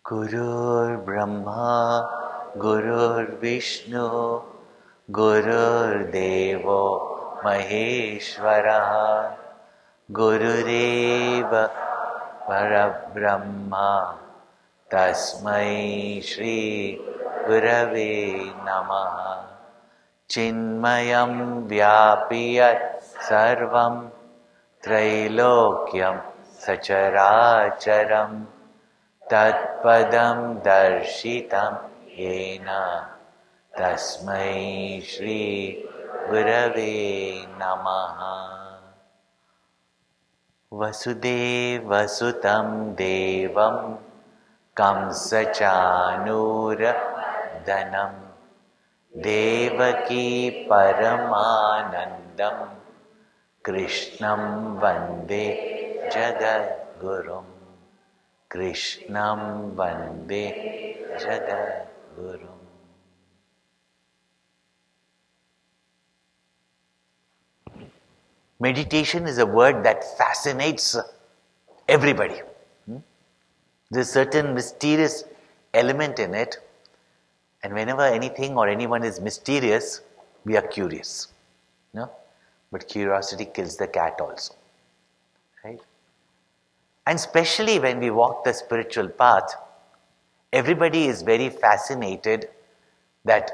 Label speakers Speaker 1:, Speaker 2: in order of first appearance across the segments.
Speaker 1: Gurur Brahma, Gurur Vishnu, Gurur Devo Maheshwara, Gurureva Parabrahma, Tasmai Shri Gurave Namaha. Chinmayam Vyapiyat Sarvam Trailokyam Sacharacharam Tatpadam Darshitam Yena Tasmai Shri Gurave Namaha. Vasudeva Sutam Devam Kamsachanura Danam Devaki Paramanandam Krishnam Vande Jagadgurum. Krishnam Vande Jagadgurum. Meditation is a word that fascinates everybody. There's a certain mysterious element in it, and whenever anything or anyone is mysterious, we are curious. No? But curiosity kills the cat also. Right? And especially when we walk the spiritual path, everybody is very fascinated that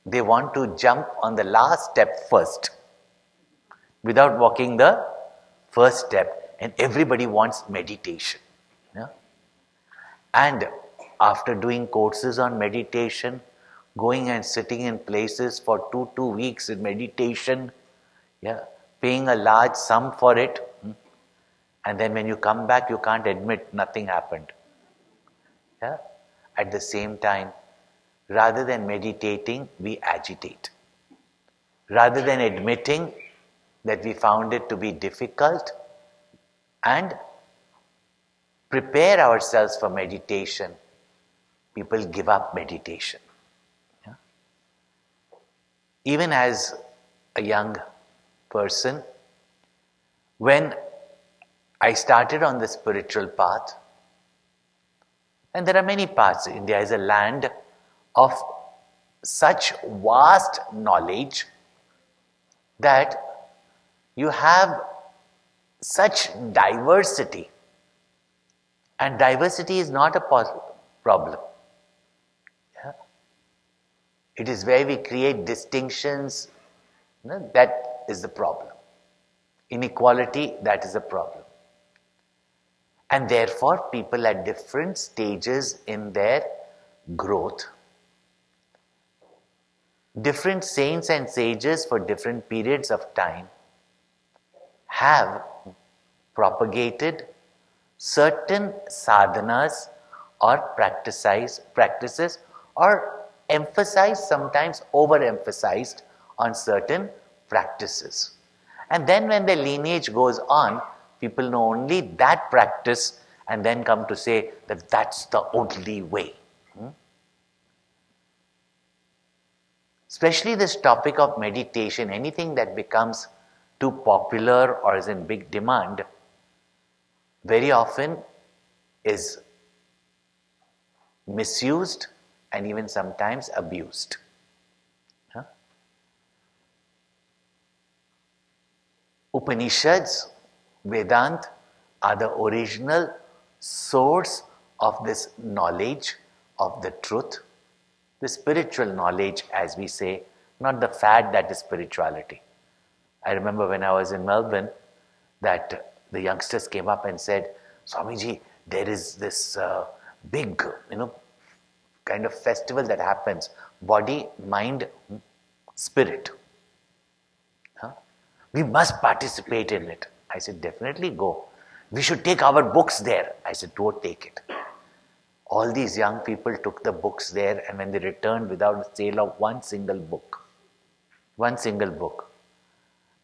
Speaker 1: they want to jump on the last step first without walking the first step, and everybody wants meditation. Yeah? And after doing courses on meditation, going and sitting in places for two weeks in meditation, paying a large sum for it, and then when you come back, you can't admit nothing happened. At the same time, rather than meditating, we agitate. Rather than admitting that we found it to be difficult and prepare ourselves for meditation, people give up meditation. Even as a young person, when I started on the spiritual path, and there are many paths. India is a land of such vast knowledge that you have such diversity. And diversity is not a problem. It is where we create distinctions, that is the problem. Inequality, that is a problem. And therefore, people at different stages in their growth, different saints and sages for different periods of time, have propagated certain sadhanas or practices or emphasized, sometimes overemphasized on certain practices. And then when the lineage goes on, people know only that practice and then come to say that that's the only way. Especially this topic of meditation, anything that becomes too popular or is in big demand, very often is misused and even sometimes abused. Upanishads, Vedanta are the original source of this knowledge of the truth, the spiritual knowledge, as we say, not the fad that is spirituality. I remember when I was in Melbourne that the youngsters came up and said, Swamiji, there is this big, kind of festival that happens, body, mind, spirit. We must participate in it. I said, definitely go. We should take our books there. I said, don't take it. all these young people took the books there, and when they returned without a sale of one single book,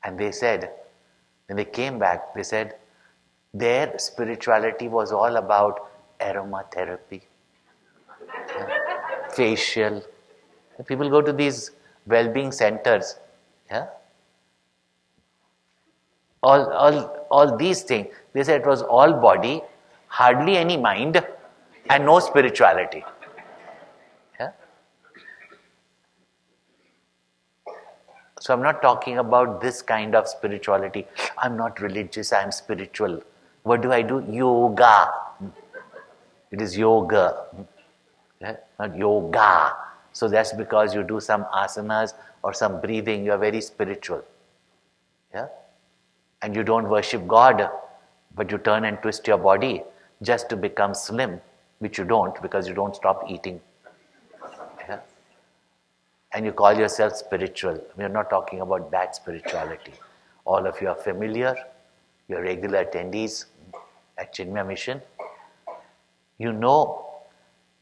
Speaker 1: and they said, when they came back, they said their spirituality was all about aromatherapy, facial. People go to these well-being centers, yeah. All these things. They said it was all body, hardly any mind, and no spirituality. Yeah. So I'm not talking about this kind of spirituality. I'm not religious, I'm spiritual. What do? Yoga. It is yoga. Yeah? Not yoga. So that's because you do some asanas or some breathing, you are very spiritual. Yeah? And you don't worship God, but you turn and twist your body just to become slim, which you don't because you don't stop eating. Yeah? And you call yourself spiritual. We are not talking about that spirituality. All of you are familiar, you're regular attendees at Chinmaya Mission. You know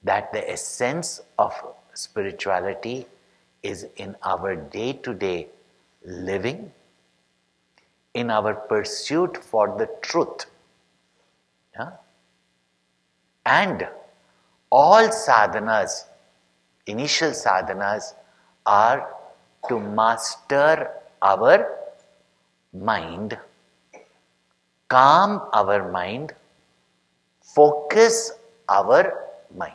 Speaker 1: that the essence of spirituality is in our day-to-day living, in our pursuit for the truth. Yeah? And all sadhanas, initial sadhanas, are to master our mind, calm our mind, focus our mind.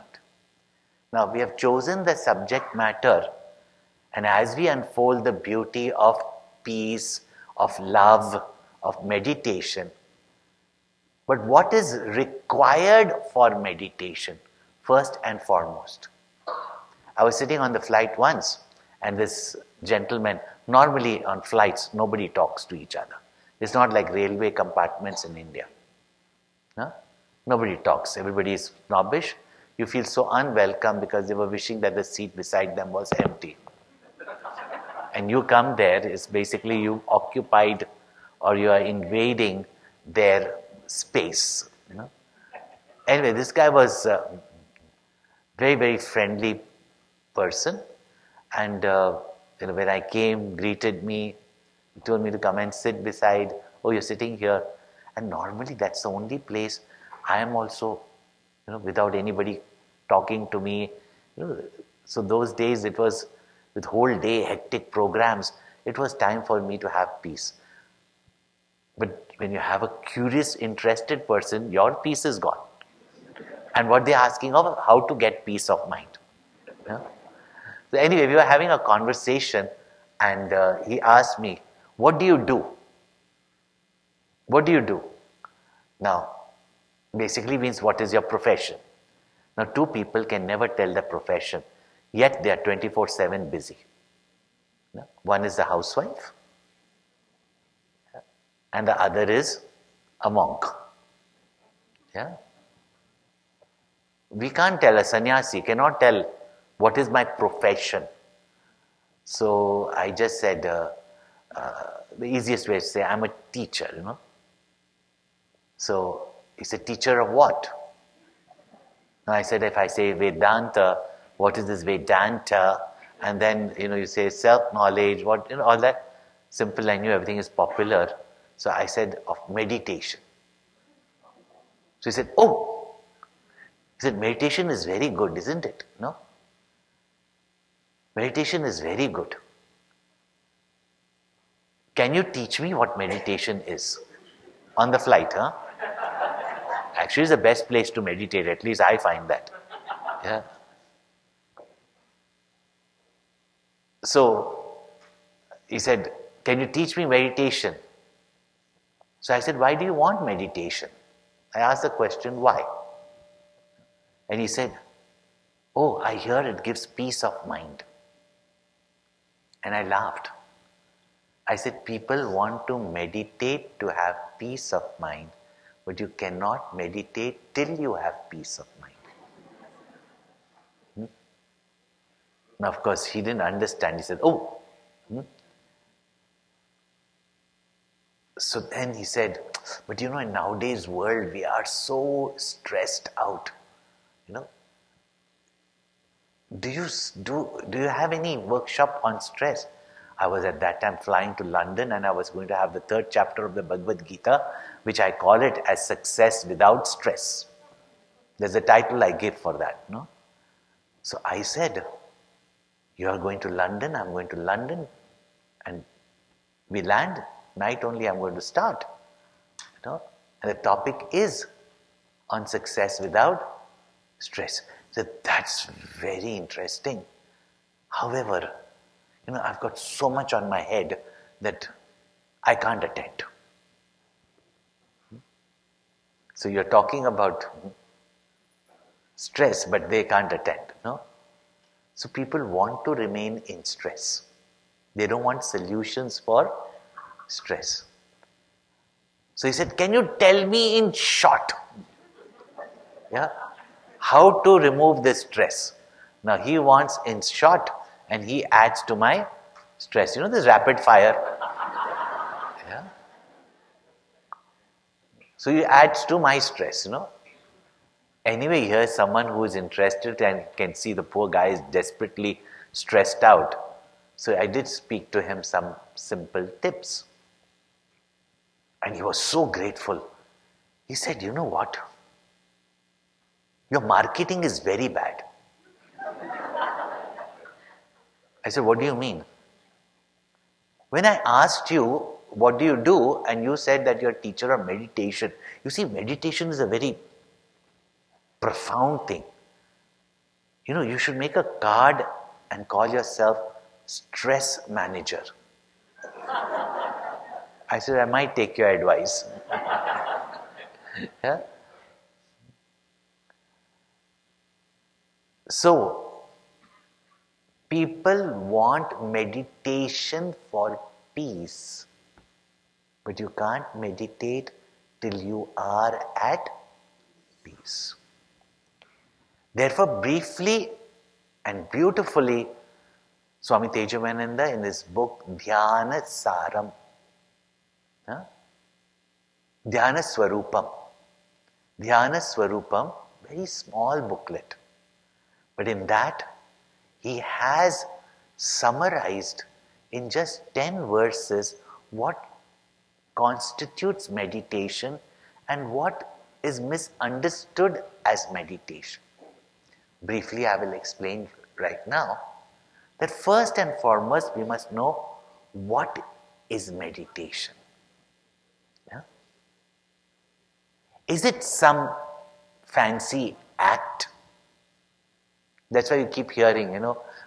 Speaker 1: Now we have chosen the subject matter, and as we unfold the beauty of peace, of love, of meditation, but what is required for meditation, first and foremost? I was sitting on the flight once, and this gentleman, normally on flights, nobody talks to each other. It's not like railway compartments in India. No? Nobody talks. Everybody is snobbish. You feel so unwelcome because they were wishing that the seat beside them was empty. And you come there, it's basically you occupied or you are invading their space. You know? Anyway, this guy was a very, very friendly person. And when I came, greeted me, he told me to come and sit beside. Oh, you're sitting here. And normally that's the only place I am also, without anybody talking to me. So those days it was with whole day hectic programs. It was time for me to have peace. But when you have a curious, interested person, your peace is gone. And what they're asking of, how to get peace of mind. Yeah? So anyway, we were having a conversation, and he asked me, what do you do? What do you do? Now, basically means what is your profession? Now, two people can never tell the profession, yet they are 24/7 busy. One is the housewife, and the other is a monk. Yeah? We can't tell, a sannyasi cannot tell what is my profession. So I just said, the easiest way to say, I'm a teacher, So he said, teacher of what? Now I said, if I say Vedanta, what is this Vedanta? And then, you say self-knowledge, what, all that. Simple, I knew everything is popular. So I said, of meditation. So he said, oh. He said, meditation is very good, isn't it? No? Meditation is very good. Can you teach me what meditation is? On the flight, huh? Actually, it's the best place to meditate, at least I find that. Yeah. So, he said, can you teach me meditation? So I said, why do you want meditation? I asked the question, why? And he said, oh, I hear it gives peace of mind. And I laughed. I said, people want to meditate to have peace of mind, but you cannot meditate till you have peace of mind. Now, of course, he didn't understand. He said, oh. So then he said, but in nowadays world, we are so stressed out. Do you have any workshop on stress? I was at that time flying to London and I was going to have the third chapter of the Bhagavad Gita, which I call it as Success Without Stress. There's a title I give for that, no? So I said, you are going to London, I'm going to London, and we land, night only I'm going to start. You know? And the topic is on success without stress. So that's very interesting. However, I've got so much on my head that I can't attend. So you're talking about stress, but they can't attend, no? So people want to remain in stress. They don't want solutions for stress. So he said, can you tell me in short, how to remove this stress? Now he wants in short, and he adds to my stress. This rapid fire. Yeah. So he adds to my stress, Anyway, here's someone who is interested and can see the poor guy is desperately stressed out. So I did speak to him some simple tips. And he was so grateful. He said, you know what? Your marketing is very bad. I said, what do you mean? When I asked you, what do you do? And you said that you're a teacher of meditation. You see, meditation is a very profound thing. You should make a card and call yourself stress manager. I said, I might take your advice. Yeah? So, people want meditation for peace. But you can't meditate till you are at peace. Therefore, briefly and beautifully, Swami Tejavananda in his book Dhyana Saram, Dhyana Swarupam. Dhyana Swarupam, very small booklet. But in that, he has summarized in just 10 verses what constitutes meditation and what is misunderstood as meditation. Briefly, I will explain right now that first and foremost, we must know what is meditation. Yeah? Is it some fancy act? That's why you keep hearing,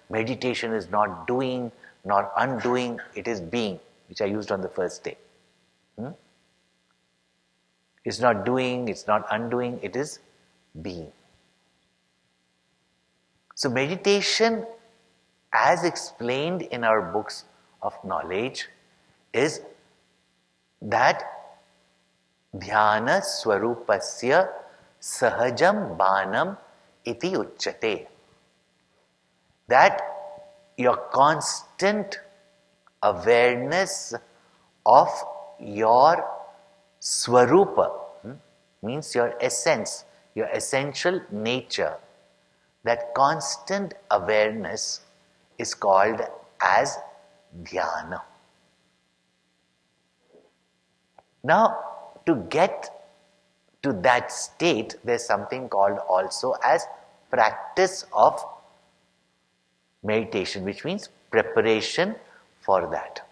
Speaker 1: meditation is not doing nor undoing, it is being, which I used on the first day. It's not doing, it's not undoing, it is being. So meditation, as explained in our books of knowledge, is that dhyana swarupasya sahajam banam iti uchyate. That your constant awareness of your swarupa, means your essence, your essential nature, that constant awareness is called as dhyana. Now, to get to that state, there's something called also as practice of meditation, which means preparation for that.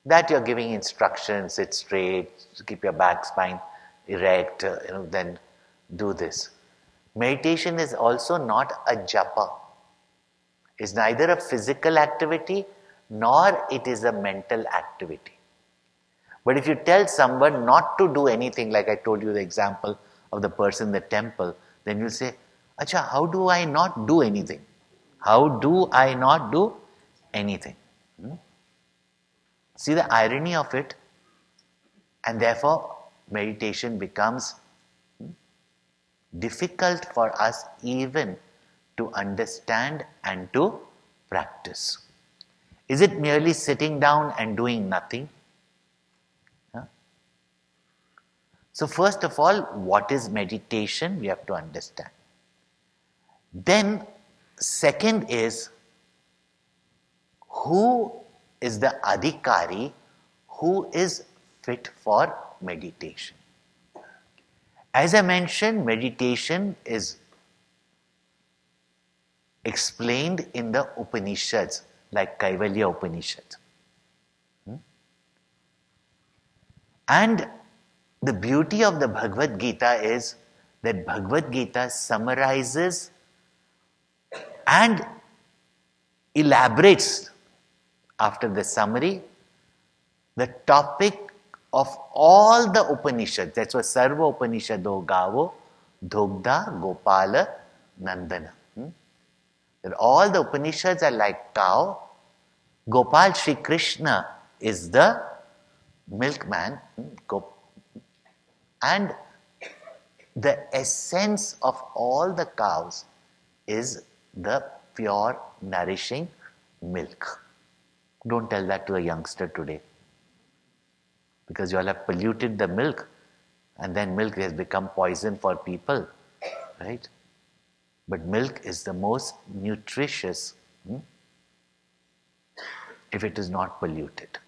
Speaker 1: That you're giving instructions, sit straight, keep your back spine erect, then do this. Meditation is also not a japa. It's neither a physical activity nor it is a mental activity. But if you tell someone not to do anything, like I told you the example of the person in the temple, then you'll say, Acha, how do I not do anything? How do I not do anything? See the irony of it, and therefore meditation becomes difficult for us even to understand and to practice. Is it merely sitting down and doing nothing? So first of all, what is meditation? We have to understand. Then, second is, who is the adhikari who is fit for meditation? As I mentioned, meditation is explained in the Upanishads, like Kaivalya Upanishad. And the beauty of the Bhagavad Gita is that Bhagavad Gita summarizes and elaborates after the summary the topic of all the Upanishads. That's why Sarva Upanishado Gavo Dhogda Gopala Nandana. That all the Upanishads are like cow. Gopal Shri Krishna is the milkman. And the essence of all the cows is the pure, nourishing milk. Don't tell that to a youngster today, because you all have polluted the milk, and then milk has become poison for people, right? But milk is the most nutritious if it is not polluted.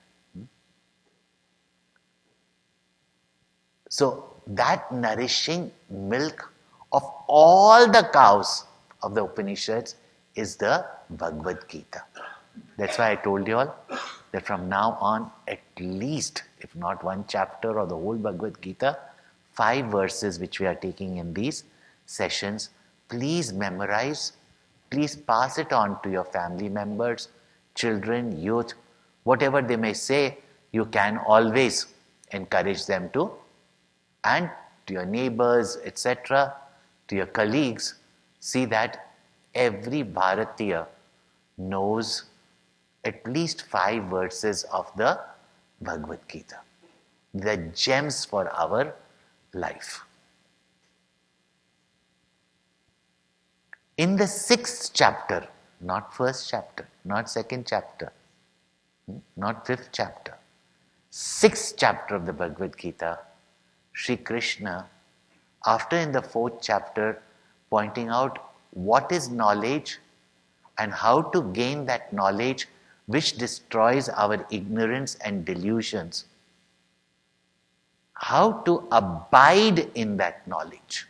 Speaker 1: So that nourishing milk of all the cows of the Upanishads is the Bhagavad Gita. That's why I told you all that from now on, at least, if not one chapter or the whole Bhagavad Gita, 5 verses which we are taking in these sessions, please memorize, please pass it on to your family members, children, youth, whatever they may say, you can always encourage them to, and to your neighbors, etc., to your colleagues, see that every Bharatiya knows at least 5 verses of the Bhagavad Gita. The gems for our life. In the 6th chapter, not 1st chapter, not 2nd chapter, not 5th chapter, 6th chapter of the Bhagavad Gita, Sri Krishna, after in the 4th chapter, pointing out what is knowledge and how to gain that knowledge which destroys our ignorance and delusions, how to abide in that knowledge.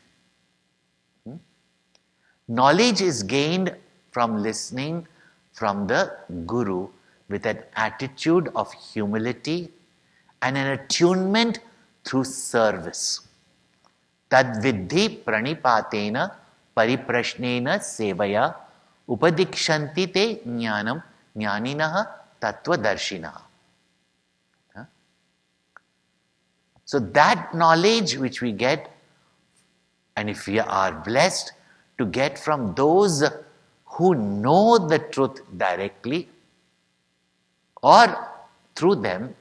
Speaker 1: Knowledge is gained from listening from the Guru with an attitude of humility and an attunement through service. Tad viddhi pranipatena pariprashnena sevaya upadikshanti te jnanam jnaninaha tattvadarshinaha. So that knowledge which we get, and if we are blessed to get from those who know the truth directly or through them,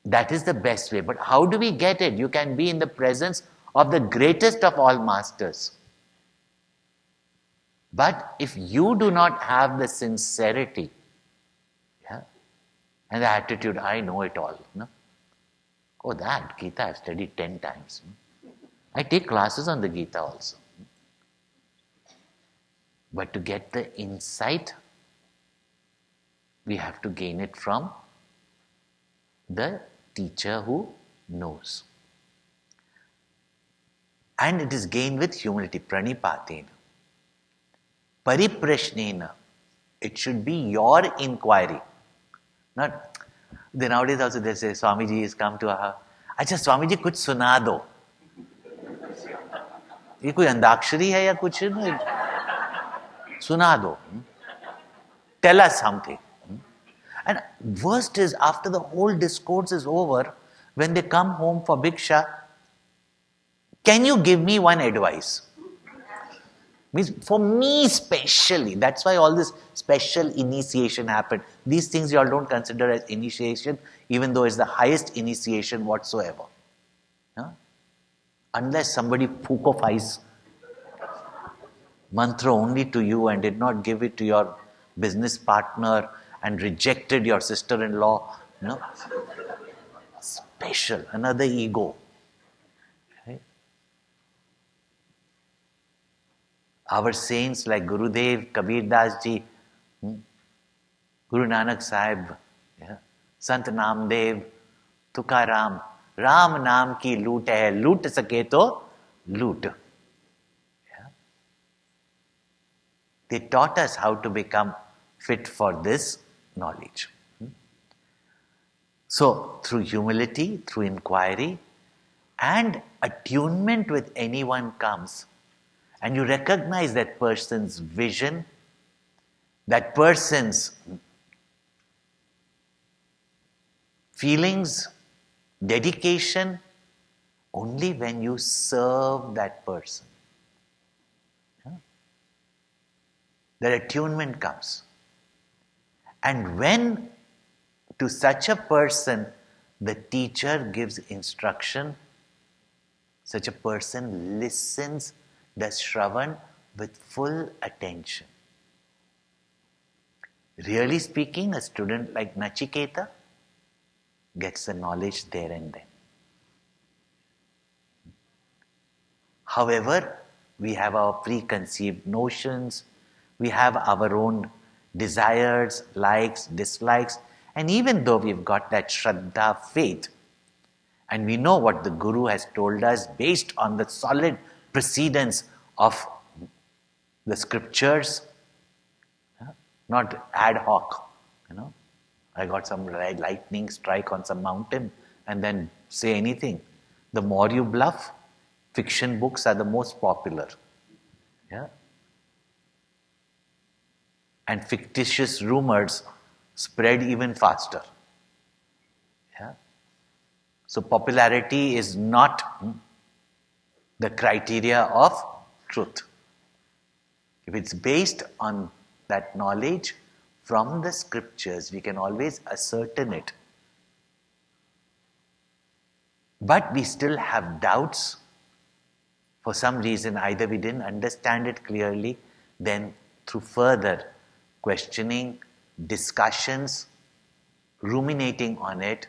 Speaker 1: that is the best way. But how do we get it? You can be in the presence of the greatest of all masters. But if you do not have the sincerity, and the attitude, I know it all. No? Oh, that Gita I've studied 10 times. I take classes on the Gita also. But to get the insight, we have to gain it from the teacher who knows. And it is gained with humility. Pranipatena. Pariprashnena. It should be your inquiry. Not, then nowadays also they say, Swamiji has come to our, अच्छा स्वामी जी कुछ सुना दो. ये कोई अंदाक्षरी है या कुछ नहीं? सुना दो. Tell us something. And worst is, after the whole discourse is over, when they come home for Bhiksha, can you give me one advice? Means for me specially, that's why all this special initiation happened. These things you all don't consider as initiation, even though it's the highest initiation whatsoever. Unless somebody pukofais mantra only to you and did not give it to your business partner and rejected your sister-in-law. Special, another ego. Right? Our saints like Gurudev, Kabir Das ji, Guru Nanak Sahib, yeah, Sant Namdev, Tukaram, Ram naam ki loot hai, loot sake to loot. Yeah. They taught us how to become fit for this knowledge. So, through humility, through inquiry, and attunement with anyone comes, and you recognize that person's vision, that person's feelings, dedication, only when you serve that person. Yeah? That attunement comes. And when to such a person the teacher gives instruction, such a person listens, does Shravan with full attention. Really speaking, a student like Nachiketa gets the knowledge there and then. However, we have our preconceived notions, we have our own desires, likes, dislikes, and even though we've got that Shraddha faith, and we know what the Guru has told us based on the solid precedence of the scriptures, not ad hoc, I got some lightning strike on some mountain and then say anything. The more you bluff, fiction books are the most popular. Yeah? And fictitious rumors spread even faster. Yeah? So popularity is not the criteria of truth. If it's based on that knowledge from the scriptures, we can always ascertain it. But we still have doubts. For some reason, either we didn't understand it clearly, then through further questioning, discussions, ruminating on it,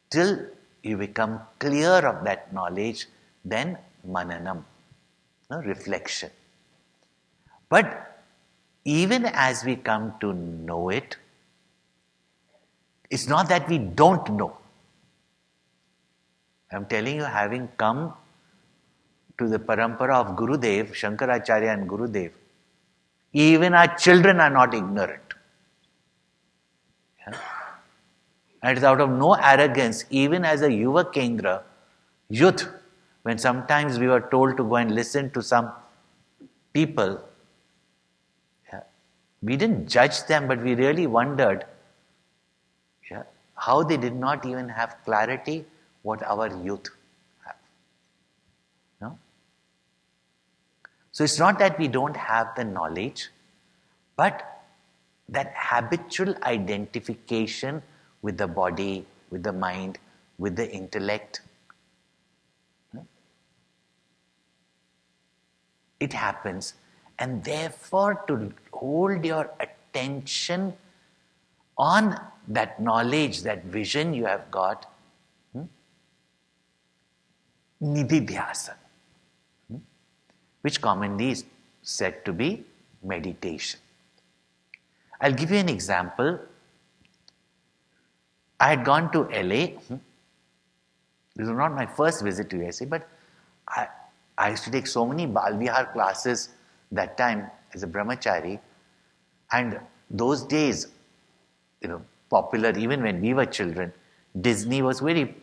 Speaker 1: till you become clear of that knowledge, then mananam, reflection. But even as we come to know it, it's not that we don't know. I'm telling you, having come to the parampara of Gurudev, Shankaracharya and Gurudev, even our children are not ignorant. Yeah? And it's out of no arrogance, even as a Yuva Kendra, youth, when sometimes we were told to go and listen to some people, we didn't judge them, but we really wondered how they did not even have clarity what our youth have. No? So it's not that we don't have the knowledge, but that habitual identification with the body, with the mind, with the intellect. It happens. And therefore, to hold your attention on that knowledge, that vision you have got, nididhyasana, which commonly is said to be meditation. I'll give you an example. I had gone to LA. This was not my first visit to USA, but I used to take so many Bal Vihar classes that time as a brahmachari, and those days, popular, even when we were children, Disney was very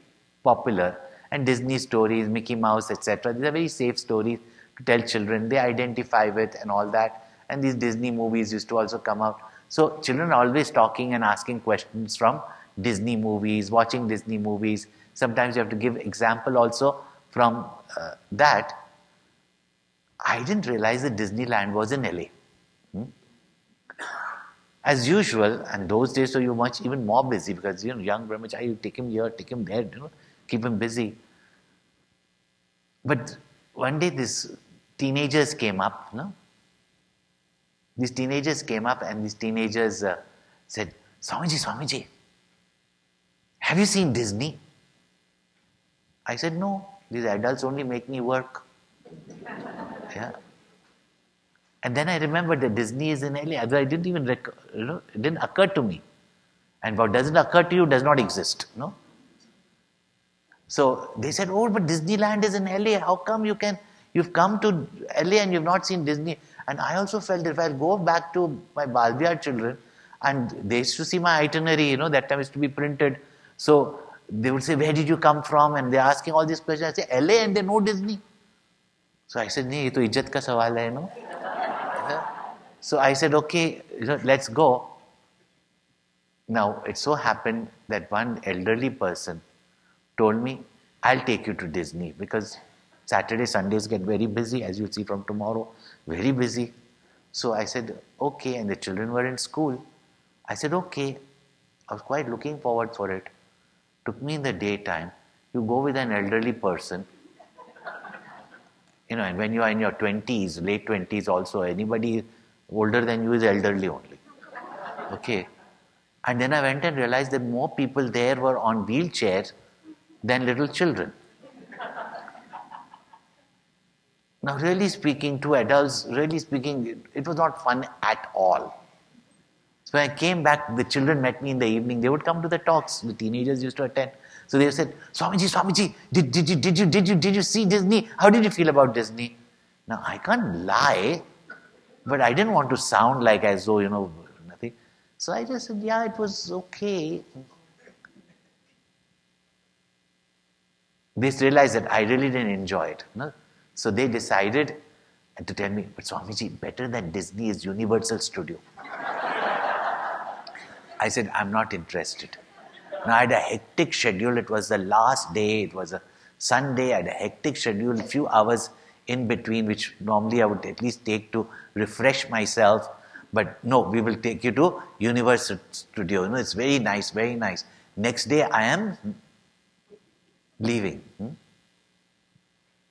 Speaker 1: popular, and Disney stories, Mickey Mouse, etc., these are very safe stories to tell children. They identify with and all that, and these Disney movies used to also come out. So children are always talking and asking questions from Disney movies, watching Disney movies. Sometimes you have to give example also from that. I didn't realize that Disneyland was in LA. As usual, and those days, so you're much even more busy because young brahmachari, you take him here, take him there, keep him busy. But one day, these teenagers came up. These teenagers came up, and these teenagers said, "Swamiji, have you seen Disney?" I said, "No, these adults only make me work." Yeah. And then I remembered that Disney is in LA. I didn't even, it didn't occur to me. And what doesn't occur to you does not exist. No? So they said, oh, but Disneyland is in LA. How come you've come to LA and you've not seen Disney? And I also felt that if I go back to my Balbiar children, and they used to see my itinerary, that time used to be printed. So they would say, where did you come from? And they're asking all these questions. I say, LA, and they know Disney. So I said, nahi, ye to ijjat ka sawal hai, no? So I said, okay, let's go. Now, it so happened that one elderly person told me, I'll take you to Disney, because Saturday, Sundays get very busy, as you'll see from tomorrow, very busy. So I said, okay, and the children were in school. I said, okay. I was quite looking forward for it. Took me in the daytime. You go with an elderly person, and when you are in your 20s, late 20s also, anybody older than you is elderly only. Okay. And then I went and realized that more people there were on wheelchairs than little children. Now, really speaking, to adults, it was not fun at all. So when I came back, the children met me in the evening. They would come to the talks. The teenagers used to attend. So they said, Swamiji, did you see Disney? How did you feel about Disney? Now, I can't lie, but I didn't want to sound like as though, nothing. So I just said, yeah, it was okay. They realized that I really didn't enjoy it. No? So they decided to tell me, but Swamiji, better than Disney is Universal Studio. I said, I'm not interested. Now I had a hectic schedule. It was the last day. It was a Sunday. I had a hectic schedule, a few hours in between, which normally I would at least take to refresh myself. But no, we will take you to Universal Studio. It's very nice, very nice. Next day I am leaving.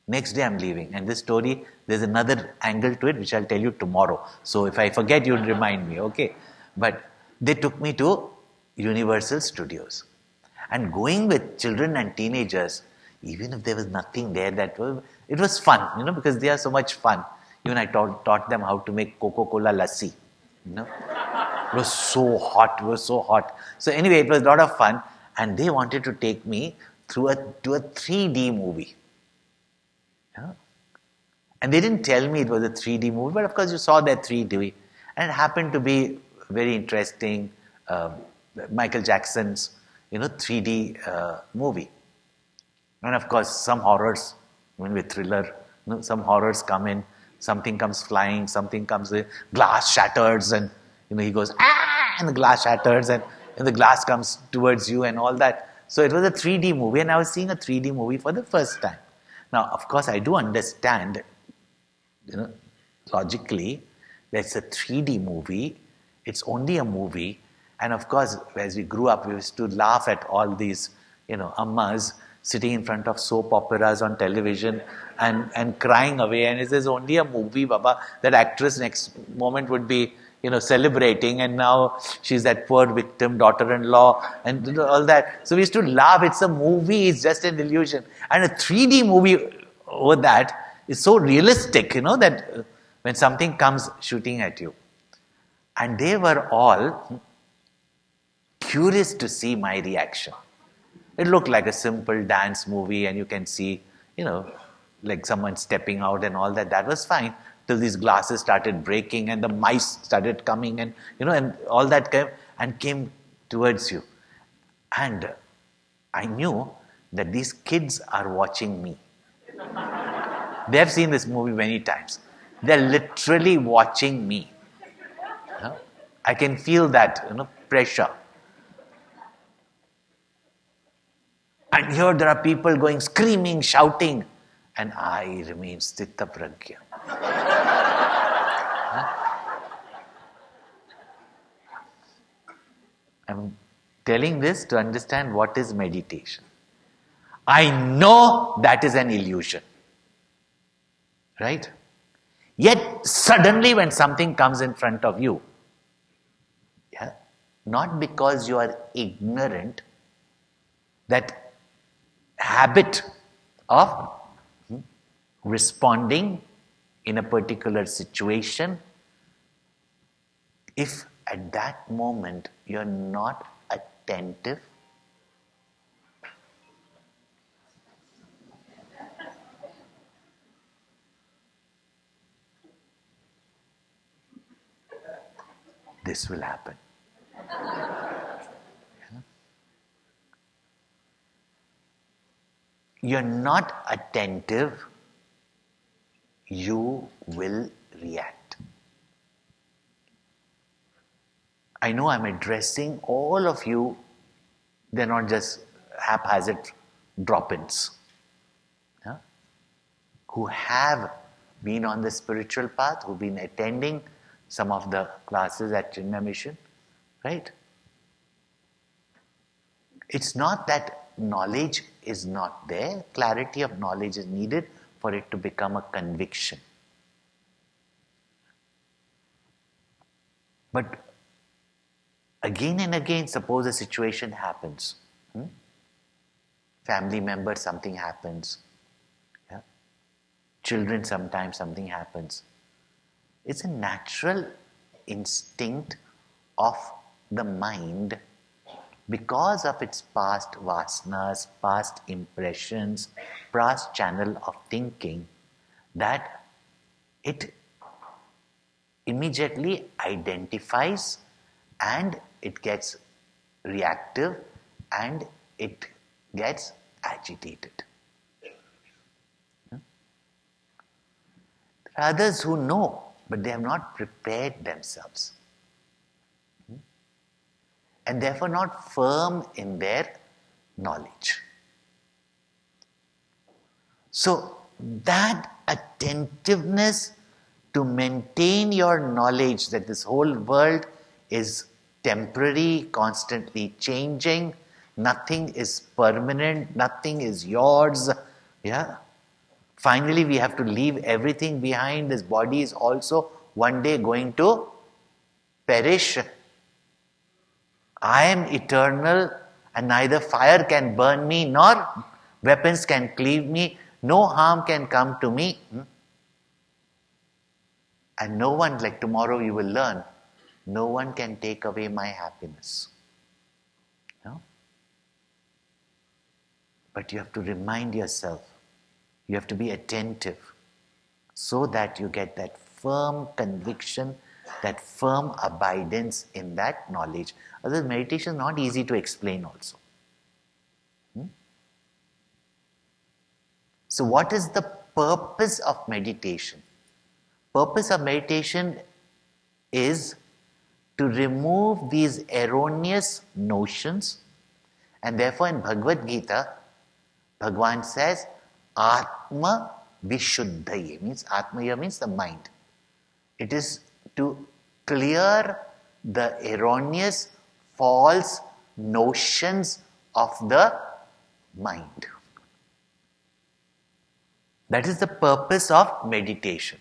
Speaker 1: Next day I'm leaving. And this story, there's another angle to it, which I'll tell you tomorrow. So if I forget, you'll remind me, okay? But they took me to Universal Studios. And going with children and teenagers, even if there was nothing there, it was fun, because they are so much fun. Even I taught them how to make Coca-Cola lassi. It was so hot. So anyway, it was a lot of fun. And they wanted to take me to a 3D movie. And they didn't tell me it was a 3D movie, but of course you saw that 3D. And it happened to be very interesting. Michael Jackson's, 3D movie. And of course, some horrors, even with thriller, some horrors come in, something comes flying, something comes in, glass shatters, and he goes, ah, and the glass shatters, and the glass comes towards you and all that. So it was a 3D movie, and I was seeing a 3D movie for the first time. Now, of course, I do understand, logically, that it's a 3D movie, it's only a movie, and of course, as we grew up, we used to laugh at all these, ammas sitting in front of soap operas on television and crying away. And it is only a movie, Baba. That actress next moment would be, celebrating, and now she's that poor victim, daughter-in-law, and all that. So we used to laugh. It's a movie. It's just an illusion. And a 3D movie over that is so realistic, that when something comes shooting at you. And they were all curious to see my reaction. It looked like a simple dance movie, and you can see, like someone stepping out and all that. That was fine till these glasses started breaking and the mice started coming, and and all that came towards you. And I knew that these kids are watching me. They have seen this movie many times. They're literally watching me. I can feel that pressure. And here there are people going screaming, shouting, and I remain sthita pragya. I'm telling this to understand what is meditation. I know that is an illusion. Right? Yet suddenly when something comes in front of you, not because you are ignorant, that habit of responding in a particular situation, if at that moment you're not attentive, this will happen. You're not attentive, you will react. I know I'm addressing all of you, they're not just haphazard drop-ins, yeah? Who have been on the spiritual path, who've been attending some of the classes at Chinmaya Mission, right? It's not that knowledge is not there, clarity of knowledge is needed for it to become a conviction. But again and again, suppose a situation happens. Family member, something happens. Yeah? Children, sometimes something happens. It's a natural instinct of the mind, because of its past vasanas, past impressions, past channel of thinking, that it immediately identifies and it gets reactive and it gets agitated. There are others who know, but they have not prepared themselves. And therefore not firm in their knowledge. So that attentiveness to maintain your knowledge that this whole world is temporary, constantly changing, nothing is permanent, nothing is yours. Yeah. Finally, we have to leave everything behind. This body is also one day going to perish. I am eternal and neither fire can burn me nor weapons can cleave me. No harm can come to me. And no one, like tomorrow you will learn, no one can take away my happiness. No? But you have to remind yourself, you have to be attentive so that you get that firm conviction, that firm abidance in that knowledge. Otherwise, meditation is not easy to explain also. So what is the purpose of meditation? Purpose of meditation is to remove these erroneous notions, and therefore in Bhagavad Gita, Bhagavan says, Atma Vishuddhaye, means Atma means the mind. It is to clear the erroneous, false notions of the mind. That is the purpose of meditation.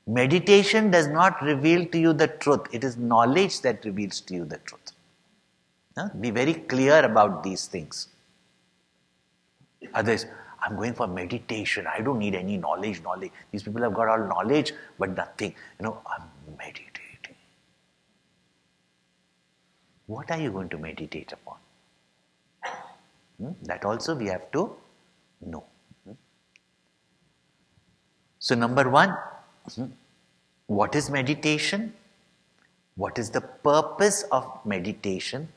Speaker 1: Meditation does not reveal to you the truth. It is knowledge that reveals to you the truth. Be very clear about these things. Others, I'm going for meditation. I don't need any knowledge. These people have got all knowledge, but nothing. I'm meditating. What are you going to meditate upon? That also we have to know. So number one, what is meditation? What is the purpose of meditation?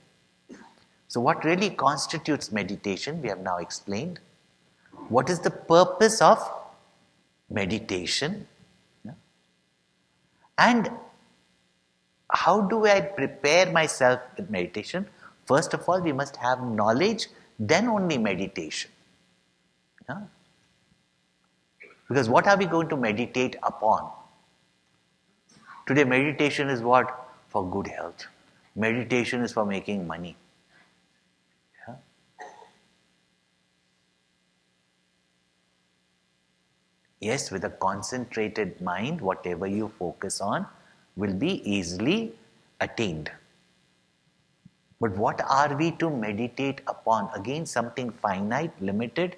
Speaker 1: So what really constitutes meditation? We have now explained. What is the purpose of meditation? And how do I prepare myself with meditation? First of all, we must have knowledge, then only meditation. Because what are we going to meditate upon? Today meditation is what? For good health. Meditation is for making money. Yes, with a concentrated mind, whatever you focus on will be easily attained. But what are we to meditate upon? Again, something finite, limited.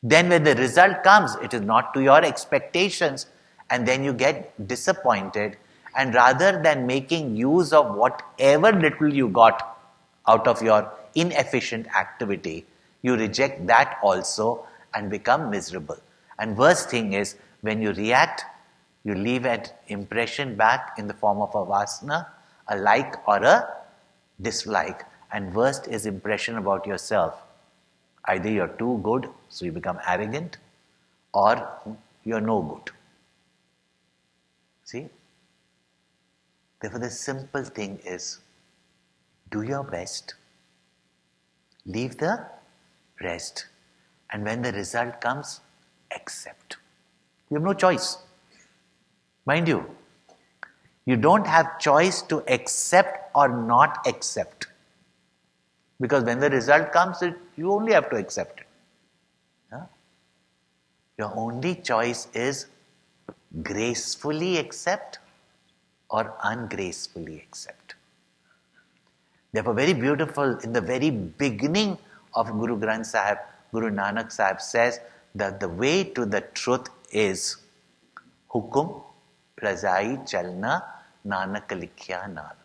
Speaker 1: Then when the result comes, it is not to your expectations, and then you get disappointed. And rather than making use of whatever little you got out of your inefficient activity, you reject that also and become miserable. And worst thing is, when you react, you leave an impression back in the form of a vasana, a like or a dislike. And worst is impression about yourself. Either you're too good, so you become arrogant, or you're no good. See? Therefore, the simple thing is, do your best, leave the rest, and when the result comes, accept. You have no choice. Mind you, you don't have choice to accept or not accept. Because when the result comes, you only have to accept it. Huh? Your only choice is gracefully accept or ungracefully accept. Therefore, very beautiful, in the very beginning of Guru Granth Sahib, Guru Nanak Sahib says that the way to the truth is hukum, razai, chalna, nanak likhya naal.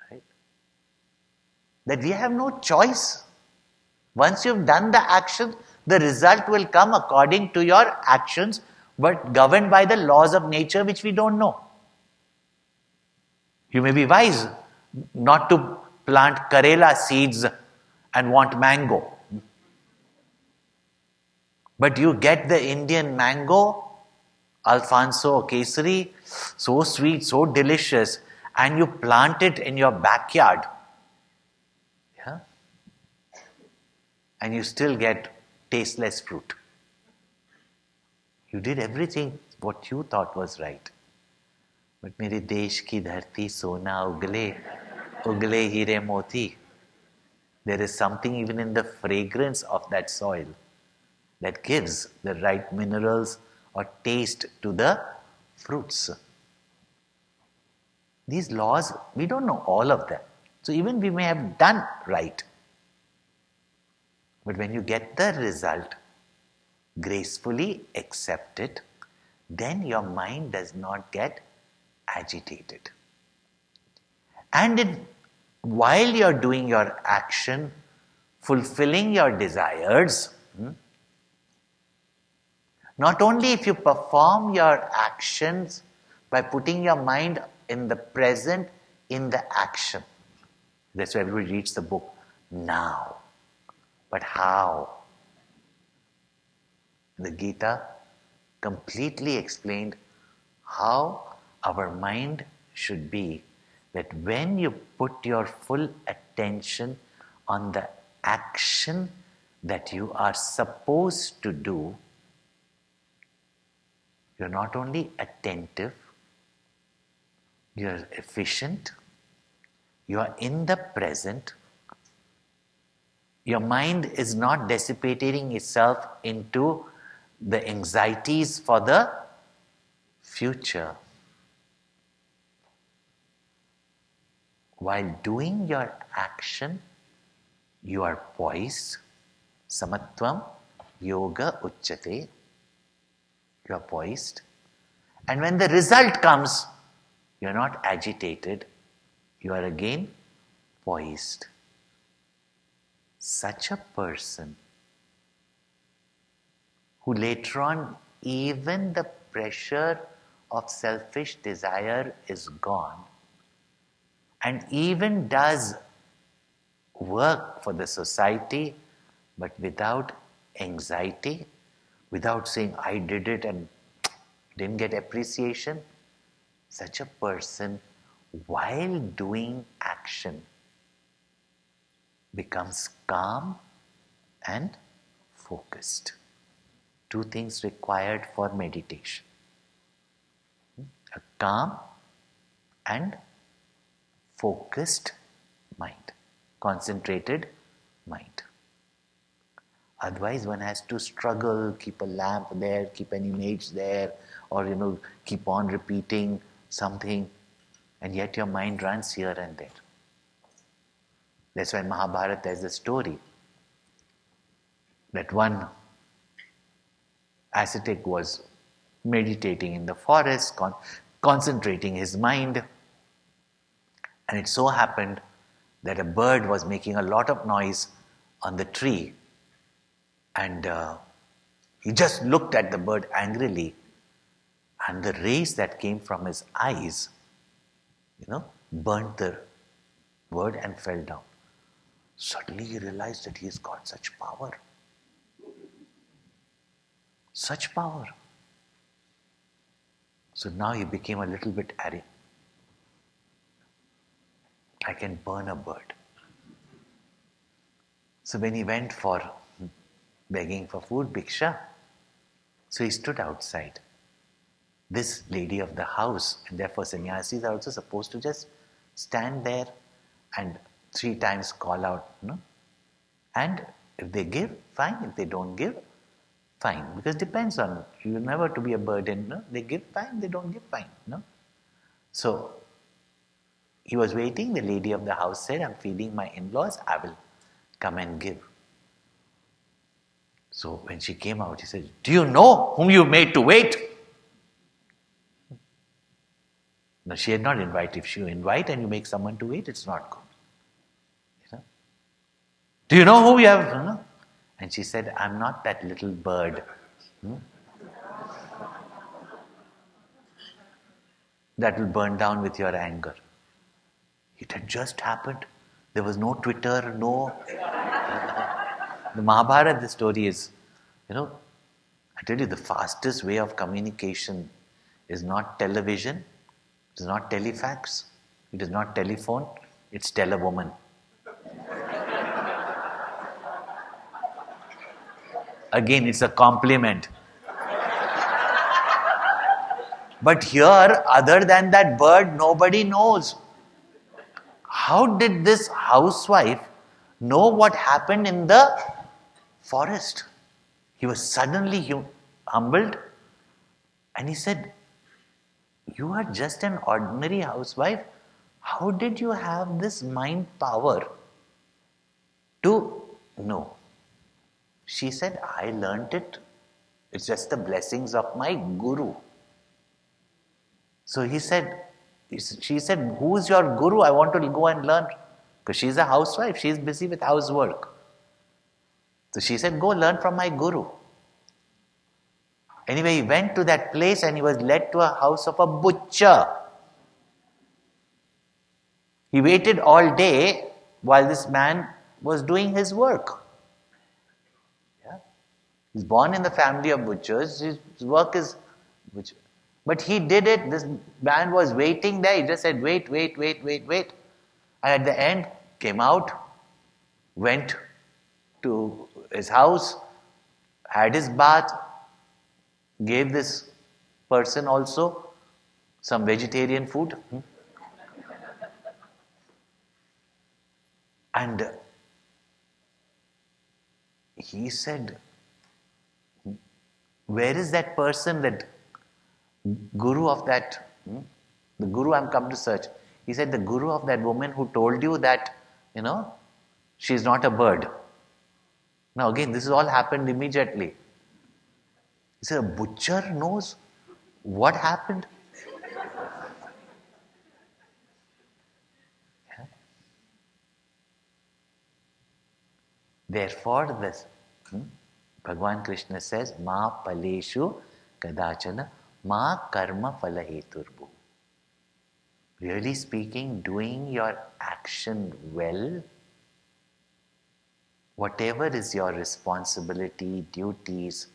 Speaker 1: Right? That we have no choice. Once you've done the action, the result will come according to your actions, but governed by the laws of nature which we don't know. You may be wise not to plant Karela seeds and want mango. But you get the Indian mango, Alfonso Kesari, so sweet, so delicious, and you plant it in your backyard. Yeah? And you still get tasteless fruit. You did everything what you thought was right. But मेरे देश की धरती सोना उगले, उगले हीरे मोती. There is something even in the fragrance of that soil that gives the right minerals or taste to the fruits. These laws, we don't know all of them. So even we may have done right. But when you get the result, gracefully accept it, then your mind does not get agitated. And while you're doing your action, fulfilling your desires, not only if you perform your actions by putting your mind in the present, in the action. That's why everybody reads the book now. But how? The Gita completely explained how our mind should be, that when you put your full attention on the action that you are supposed to do, you're not only attentive, you're efficient, you are in the present, your mind is not dissipating itself into the anxieties for the future. While doing your action, you are poised. Samatvam yoga uchyate. You are poised. And when the result comes, you are not agitated. You are again poised. Such a person who later on, even the pressure of selfish desire is gone, and even does work for the society, but without anxiety, without saying, I did it and didn't get appreciation. Such a person, while doing action, becomes calm and focused. Two things required for meditation. A calm and focused mind, concentrated mind. Otherwise, one has to struggle, keep a lamp there, keep an image there, or keep on repeating something, and yet your mind runs here and there. That's why in Mahabharata there's a story that one ascetic was meditating in the forest, concentrating his mind. And it so happened that a bird was making a lot of noise on the tree. And he just looked at the bird angrily. And the rays that came from his eyes, burnt the bird and fell down. Suddenly he realized that he's got such power. Such power. So now he became a little bit arrogant. I can burn a bird. So when he went for begging for food, bhiksha, so he stood outside. This lady of the house, and therefore sannyasis are also supposed to just stand there and 3 times call out, And if they give, fine. If they don't give, fine. Because it depends on, you're never to be a burden. They give, fine. They don't give, fine. So he was waiting. The lady of the house said, I'm feeding my in-laws. I will come and give. So when she came out, he said, do you know whom you made to wait? No, she had not invited. If you invite and you make someone to wait, it's not good. Do you know who you have? And she said, I'm not that little bird. That will burn down with your anger. It had just happened. There was no Twitter, no... The Mahabharata, the story is, I tell you, the fastest way of communication is not television, it is not telefax, it is not telephone, it's tell a woman. Again, it's a compliment. But here, other than that bird, nobody knows. How did this housewife know what happened in the forest? He was suddenly humbled and he said, you are just an ordinary housewife. How did you have this mind power to know? She said, I learnt it. It's just the blessings of my guru. So she said, who is your guru? I want to go and learn. Because she's a housewife. She's busy with housework. So she said, go learn from my guru. Anyway, he went to that place and he was led to a house of a butcher. He waited all day while this man was doing his work. Yeah? He's born in the family of butchers. His work is butcher. But he did it. This man was waiting there. He just said, wait. And at the end, came out, went to his house, had his bath, gave this person also some vegetarian food. And he said, where is that person, that guru of that, the guru I'm come to search? He said, the guru of that woman who told you that, she's not a bird. Now again, this has all happened immediately. He said, a butcher knows what happened? Yeah. Therefore, this Bhagavan Krishna says, Ma paleshu kadachana ma karma falaheturbu. Really speaking, doing your action well, whatever is your responsibility, duties,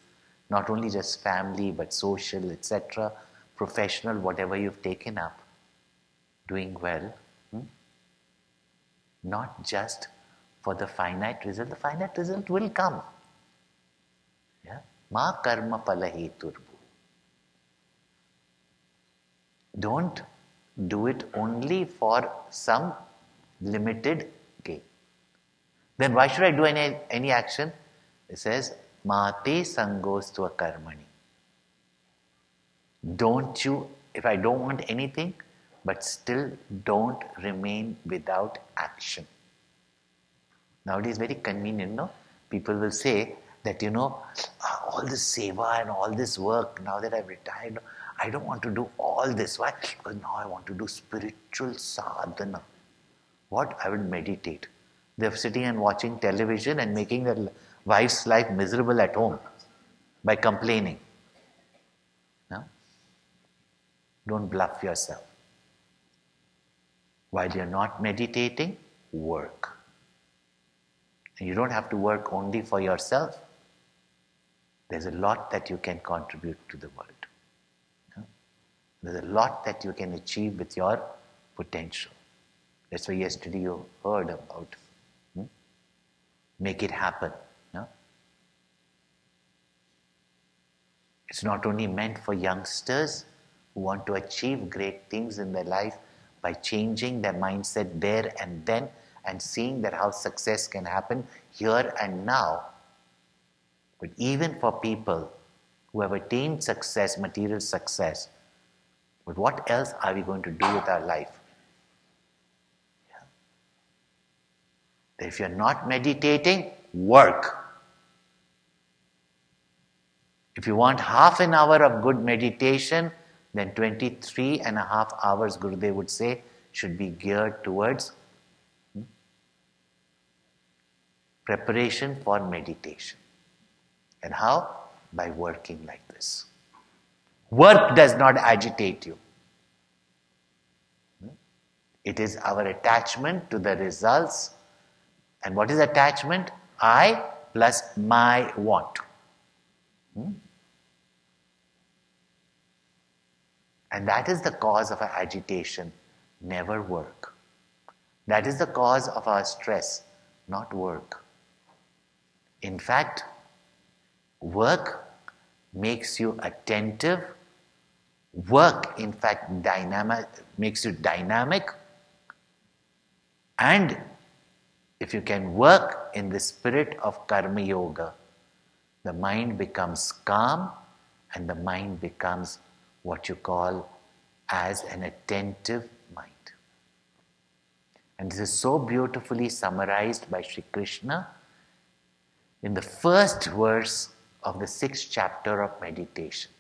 Speaker 1: not only just family but social, etc., professional, whatever you've taken up, doing well, not just for the finite result will come. Yeah? Ma karma falaheturbu. Don't do it only for some limited gain. Then why should I do any action? It says, Mate sangostva karmani. Don't you, if I don't want anything, but still don't remain without action. Nowadays, very convenient, no? People will say that, all this seva and all this work, now that I've retired, I don't want to do all this. Why? Because now I want to do spiritual sadhana. What? I will meditate. They're sitting and watching television and making their wife's life miserable at home by complaining. No? Don't bluff yourself. While you're not meditating, work. And you don't have to work only for yourself. There's a lot that you can contribute to the world. No? There's a lot that you can achieve with your potential. That's why yesterday you heard about. Make it happen. No? It's not only meant for youngsters who want to achieve great things in their life by changing their mindset there and then and seeing that how success can happen here and now. But even for people who have attained success, material success, but what else are we going to do with our life? If you're not meditating, work. If you want half an hour of good meditation, then 23 and a half hours, Gurudev would say, should be geared towards preparation for meditation. And how? By working like this. Work does not agitate you. It is our attachment to the results. And what is attachment? I plus my want. And that is the cause of our agitation. Never work. That is the cause of our stress. Not work. In fact, work makes you attentive. Work, in fact, makes you dynamic. And if you can work in the spirit of karma yoga, the mind becomes calm and the mind becomes what you call as an attentive mind. And this is so beautifully summarized by Sri Krishna in the first verse of the 6th chapter of meditation.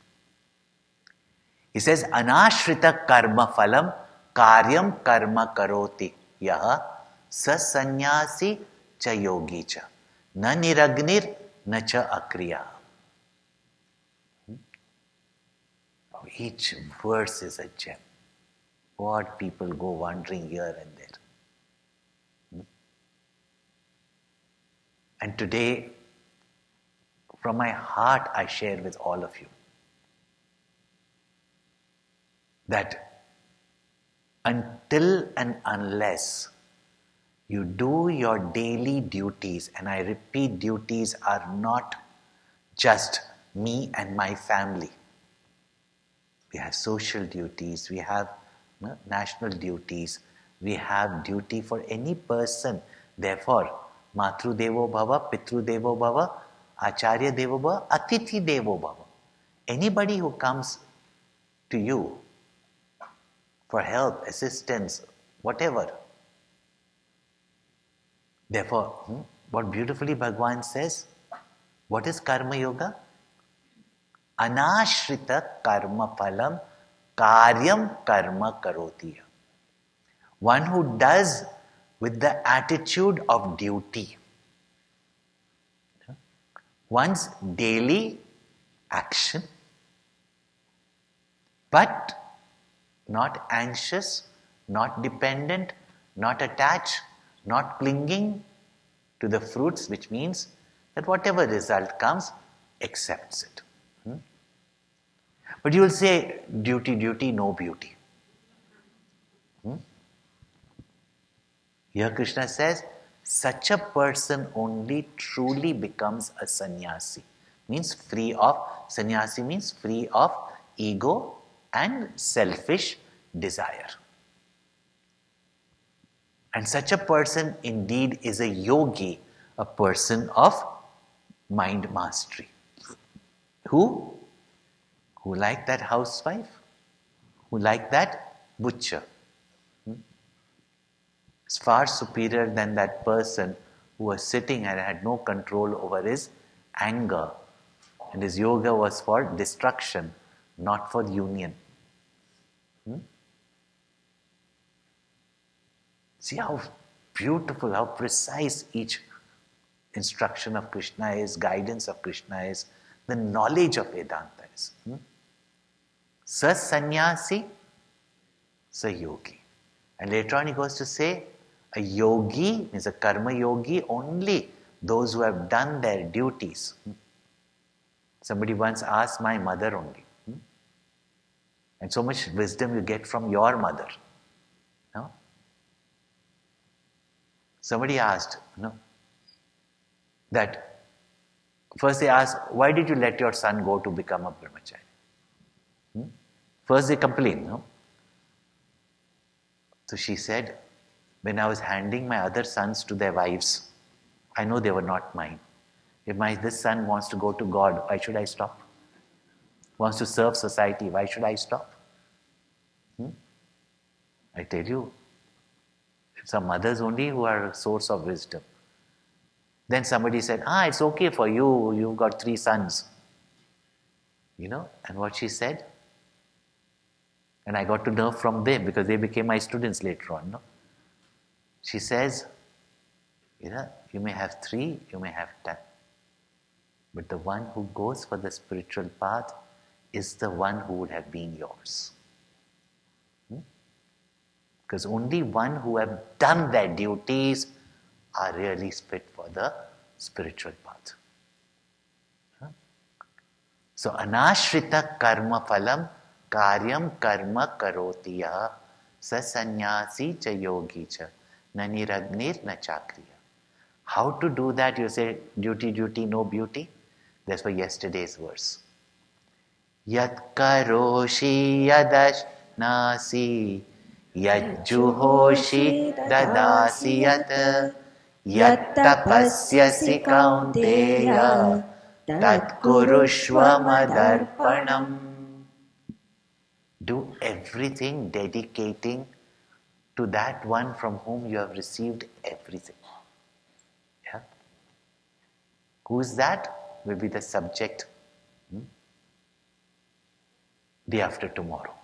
Speaker 1: He says, Anashrita karma phalam karyam karma karoti yaha sasanyasi cha yogi cha na niragnir na cha akriya. Each verse is a gem. What people go wandering here and there. And today, from my heart, I share with all of you that until and unless you do your daily duties, and I repeat, duties are not just me and my family. We have social duties, we have national duties, we have duty for any person. Therefore, Matru Devo Bhava, Pitru Devo Bhava, Acharya Devo Bhava, Atithi Devo Bhava. Anybody who comes to you for help, assistance, whatever. Therefore, what beautifully Bhagavan says, what is Karma Yoga? Anashrita karma phalam karyam karma karotiya. One who does with the attitude of duty. One's daily action, but not anxious, not dependent, not attached, not clinging to the fruits, which means that whatever result comes, accepts it. But you will say, duty, duty, no beauty. Here Krishna says, such a person only truly becomes a sannyasi. Sannyasi means free of ego and selfish desire. And such a person indeed is a yogi, a person of mind mastery. Who like that housewife? Who like that butcher? Is far superior than that person who was sitting and had no control over his anger. And his yoga was for destruction, not for union. See how beautiful, how precise each instruction of Krishna is, guidance of Krishna is, the knowledge of Vedanta is. Sa sannyasi, sa yogi. And later on he goes to say, a yogi is a karma yogi, only those who have done their duties. Somebody once asked my mother only. And so much wisdom you get from your mother. No? Somebody asked, that first they asked, why did you let your son go to become a brahmachari? First they complained, So she said, when I was handing my other sons to their wives, I know they were not mine. If this son wants to go to God, why should I stop? Wants to serve society, why should I stop? I tell you, some mothers only who are a source of wisdom. Then somebody said, it's okay for you, you've got 3 sons. And what she said? And I got to know from them because they became my students later on. No? She says, you may have 3, you may have 10. But the one who goes for the spiritual path is the one who would have been yours. Because only one who have done their duties are really fit for the spiritual path. So, anashrita karma phalam karyam karma karotiya sa sannyasi cha yogi cha na niragnir na chakriya. How to do that? You say, duty, no beauty. That's for yesterday's verse. Yat karoshi yadash nasi yajjuhoshi dadasi yat yat tapasyasi kaunteya tat kurushva madarpanam. Do everything dedicating to that one from whom you have received everything. Yeah? Who is that? Will be the subject day after tomorrow.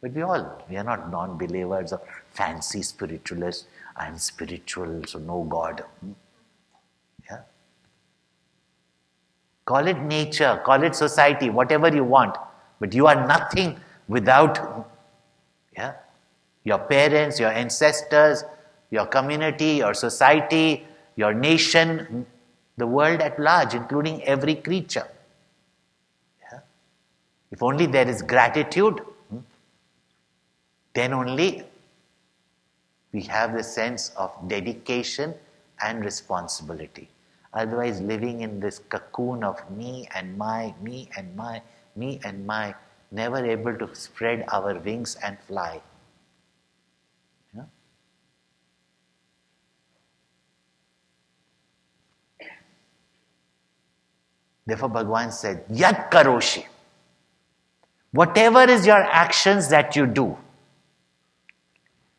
Speaker 1: But we are not non-believers or fancy spiritualists. I am spiritual, so no God. Yeah? Call it nature, call it society, whatever you want. But you are nothing without your parents, your ancestors, your community, your society, your nation, the world at large, including every creature. Yeah? If only there is gratitude, then only we have the sense of dedication and responsibility. Otherwise, living in this cocoon of me and my, never able to spread our wings and fly. Yeah? Therefore, Bhagavan said, Yat karoshi. Whatever is your actions that you do,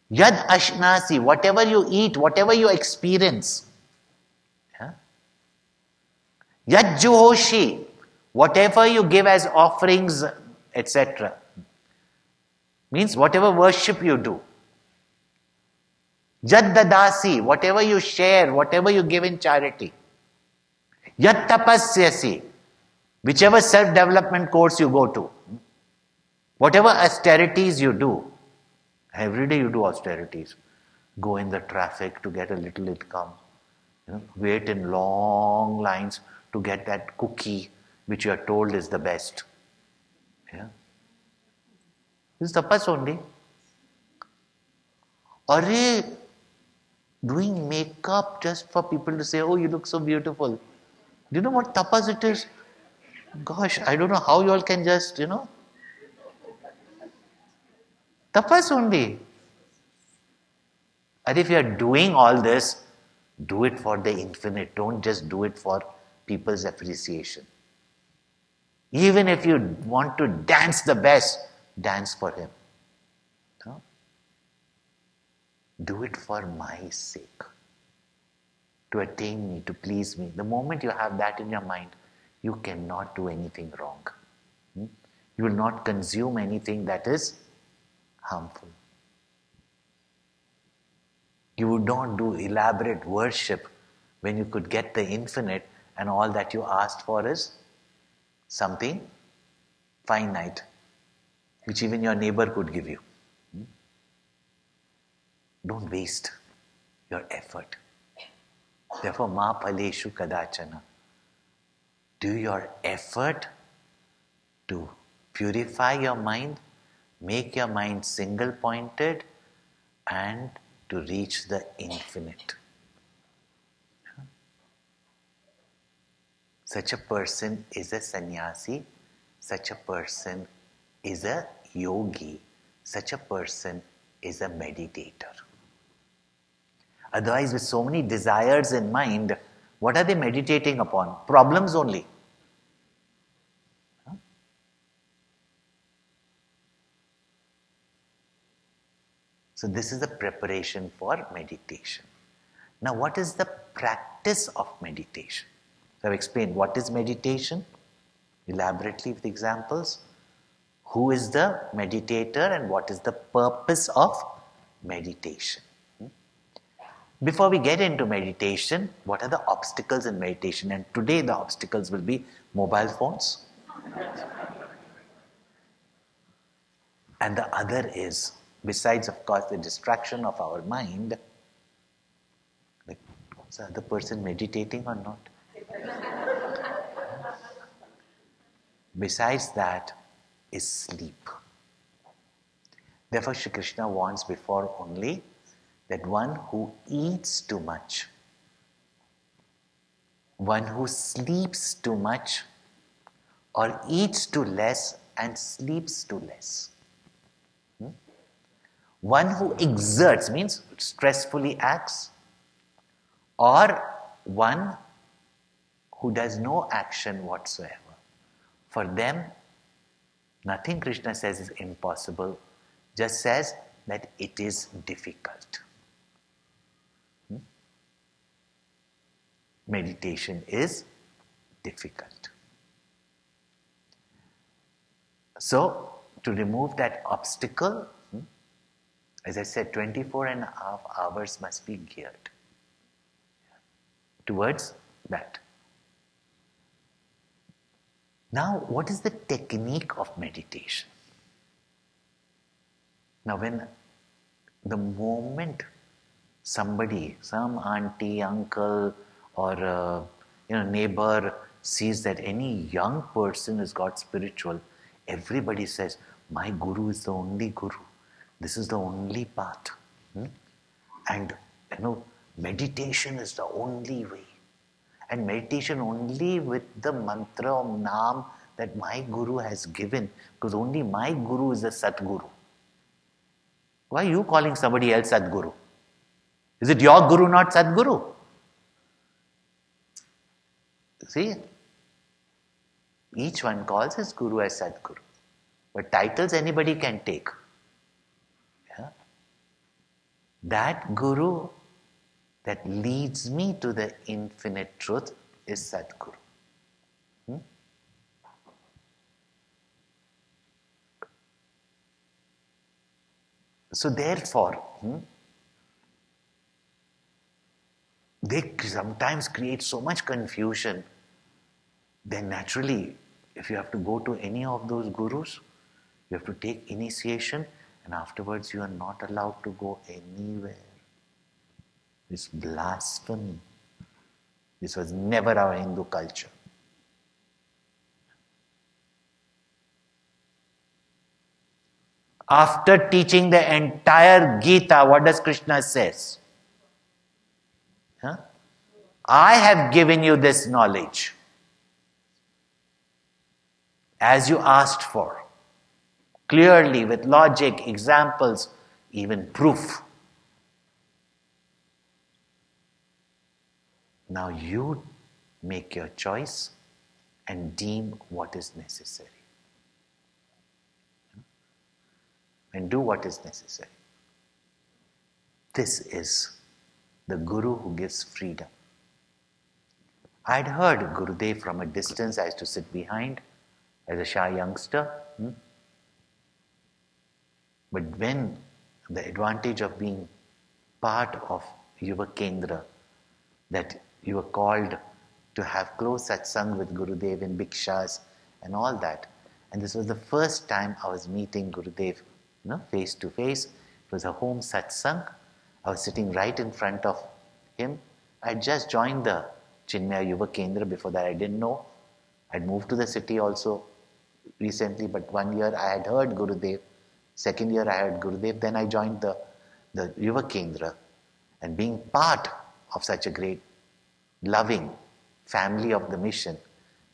Speaker 1: Yad ashnasi, whatever you eat, whatever you experience. Yeah? Yad juhoshi, whatever you give as offerings, etc. Means whatever worship you do. Yad dadasi, whatever you share, whatever you give in charity. Yad tapasyasi, whichever self-development course you go to. Whatever austerities you do. Every day you do austerities. Go in the traffic to get a little income. Wait in long lines to get that cookie which you are told is the best. Yeah? This is tapas only. Are doing makeup just for people to say, oh, you look so beautiful. Do you know what tapas it is? Gosh, I don't know how you all can just, Tapas only. And if you are doing all this, do it for the infinite. Don't just do it for people's appreciation. Even if you want to dance the best, dance for him. No? Do it for my sake. to attain me, to please me. The moment you have that in your mind, you cannot do anything wrong. You will not consume anything that is harmful. You would not do elaborate worship when you could get the infinite and all that you asked for is something finite, which even your neighbor could give you. Don't waste your effort. Therefore, ma phaleshu kadachana. Do your effort to purify your mind, make your mind single-pointed, and to reach the infinite. Such a person is a sannyasi, such a person is a yogi, such a person is a meditator. Otherwise, with so many desires in mind, what are they meditating upon? Problems only. So this is the preparation for meditation. Now, what is the practice of meditation? So I've explained what is meditation elaborately with examples. Who is the meditator and what is the purpose of meditation? Before we get into meditation, what are the obstacles in meditation? And today the obstacles will be mobile phones. And the other is, besides of course the distraction of our mind, like, is the other person meditating or not? Besides that is sleep. Therefore Shri Krishna warns before only that one who eats too much, one who sleeps too much, or eats too less and sleeps too less. One who exerts means stressfully acts, or one who does no action whatsoever. For them, nothing Krishna says is impossible, just says that it is difficult. Meditation is difficult. So, to remove that obstacle, as I said, 24 and a half hours must be geared towards that. Now, what is the technique of meditation? Now, when the moment somebody, some auntie, uncle, or neighbor sees that any young person has got spiritual, everybody says, my guru is the only guru. This is the only path. And meditation is the only way. And meditation only with the mantra of Naam that my guru has given, because only my guru is a Satguru. Why are you calling somebody else Sadguru? Is it your guru, not Sadguru? See, each one calls his guru as Sadguru. But titles anybody can take. Yeah? That guru that leads me to the infinite truth is Sadguru. So therefore, they sometimes create so much confusion. Then naturally, if you have to go to any of those gurus, you have to take initiation, and afterwards you are not allowed to go anywhere. It's blasphemy. This was never our Hindu culture. After teaching the entire Gita, what does Krishna says? I have given you this knowledge as you asked for, clearly with logic, examples, even proof. Now you make your choice and deem what is necessary. And do what is necessary. This is the Guru who gives freedom. I'd heard Gurudev from a distance. I used to sit behind as a shy youngster. But when the advantage of being part of Yuva Kendra, that you were called to have close satsang with Gurudev in Bhikshas and all that. And this was the first time I was meeting Gurudev, face to face. It was a home satsang. I was sitting right in front of him. I had just joined the Chinmaya Yuva Kendra. Before that I didn't know. I'd moved to the city also recently, but 1 year I had heard Gurudev. Second year I heard Gurudev. Then I joined the Yuva Kendra. And being part of such a great, loving family of the mission,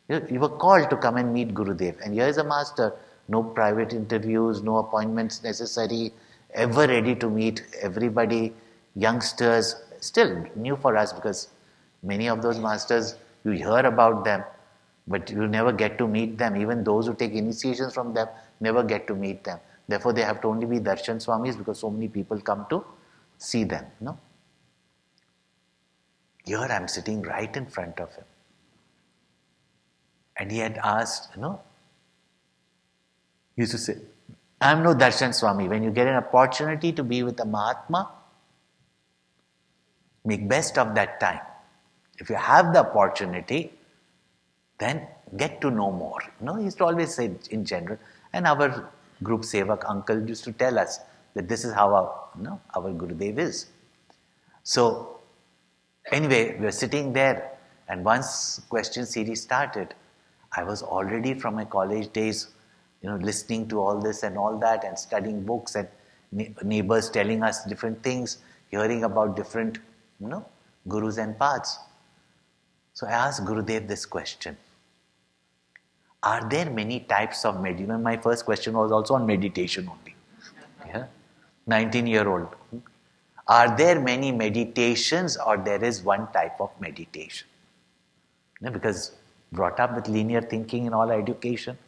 Speaker 1: you were called to come and meet Gurudev. And here is a master, no private interviews, no appointments necessary, ever ready to meet everybody, youngsters, still new for us because many of those masters, you hear about them, but you never get to meet them. Even those who take initiations from them never get to meet them. Therefore, they have to only be Darshan Swamis because so many people come to see them. Here I am sitting right in front of him. And he had asked, he used to say, I am no Darshan Swami. When you get an opportunity to be with a Mahatma, make best of that time. If you have the opportunity, then get to know more. He used to always say in general, and our group Sevak uncle used to tell us that this is how our Gurudev is. So, anyway, we were sitting there, and once question series started, I was already from my college days, listening to all this and all that, and studying books and neighbors telling us different things, hearing about different, gurus and paths. So I asked Gurudev this question. Are there many types of meditation? My first question was also on meditation only. 19-year-old. Are there many meditations or there is one type of meditation? Because brought up with linear thinking in all education,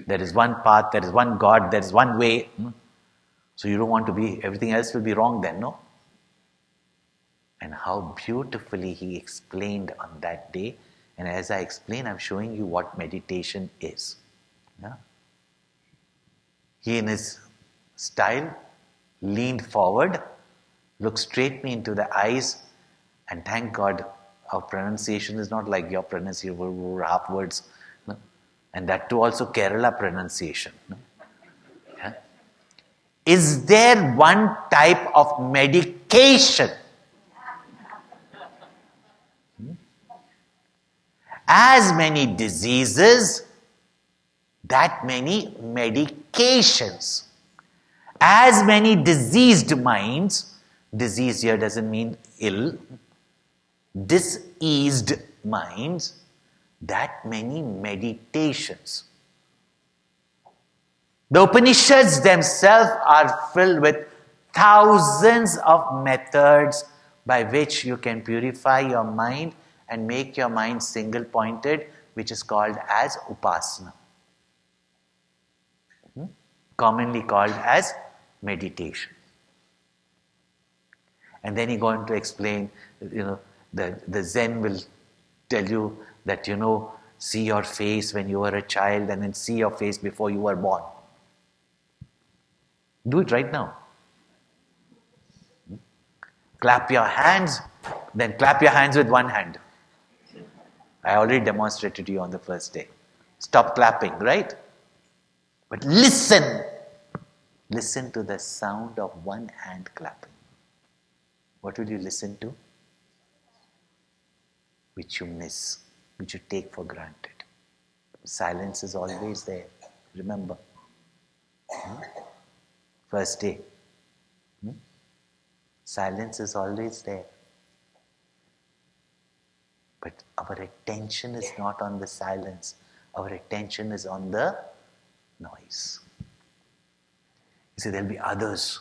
Speaker 1: there is one path, there is one God, there is one way. So you don't want to be, everything else will be wrong then, no? And how beautifully he explained on that day. And as I explain, I'm showing you what meditation is. He in his style leaned forward, looked straight me into the eyes, and thank God our pronunciation is not like your pronunciation, half words. And that too also Kerala pronunciation. Is there one type of medication? As many diseases, that many medications. As many diseased minds, disease here doesn't mean ill, diseased minds, that many meditations. The Upanishads themselves are filled with thousands of methods by which you can purify your mind and make your mind single-pointed, which is called as upasana. Commonly called as meditation. And then he going to explain, the Zen will tell you that, see your face when you were a child and then see your face before you were born. Do it right now. Clap your hands, then clap your hands with one hand. I already demonstrated to you on the first day. Stop clapping, right? But listen. Listen to the sound of one hand clapping. What will you listen to? Which you miss, which you take for granted. Silence is always there. Remember. First day. Silence is always there. But our attention is not on the silence. Our attention is on the noise. You see, there will be others.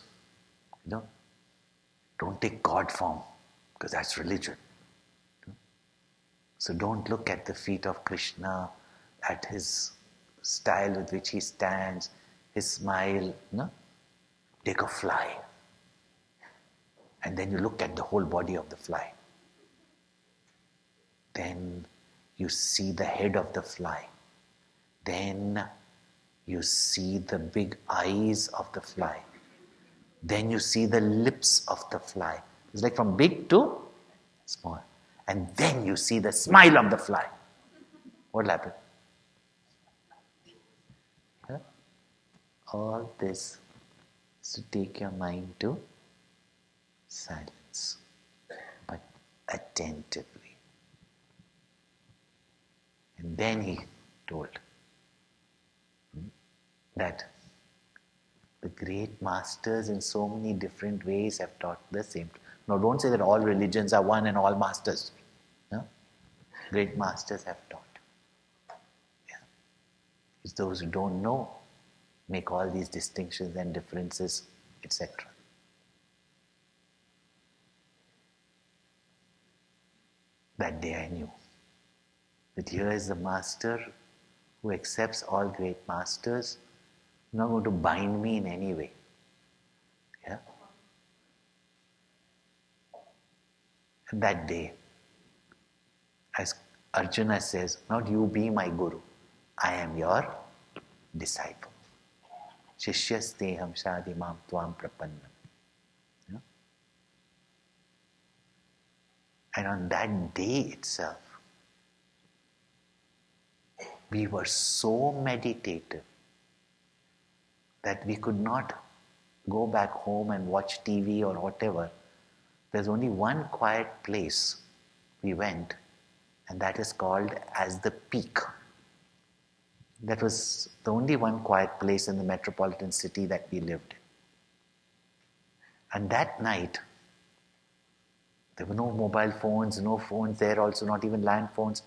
Speaker 1: Don't take God form, because that's religion. So don't look at the feet of Krishna, at his style with which he stands, his smile. Take a fly. And then you look at the whole body of the fly. Then you see the head of the fly. Then you see the big eyes of the fly. Then you see the lips of the fly. It's like from big to small. And then you see the smile of the fly. What will happen? Huh? All this is to take your mind to silence, but attentively. And then he told that the great masters in so many different ways have taught the same. Now don't say that all religions are one and all masters. No? Great masters have taught. Yeah. It's those who don't know make all these distinctions and differences, etc. That day I knew that here is the master who accepts all great masters, not going to bind me in any way. Yeah? And that day, as Arjuna says, not you be my guru, I am your disciple. Shishyasteham shadimam tvam prapannam. Yeah? And on that day itself, we were so meditative that we could not go back home and watch TV or whatever. There's only one quiet place we went, and that is called as the Peak. That was the only one quiet place in the metropolitan city that we lived in. And that night, there were no mobile phones, no phones there also, not even land phones.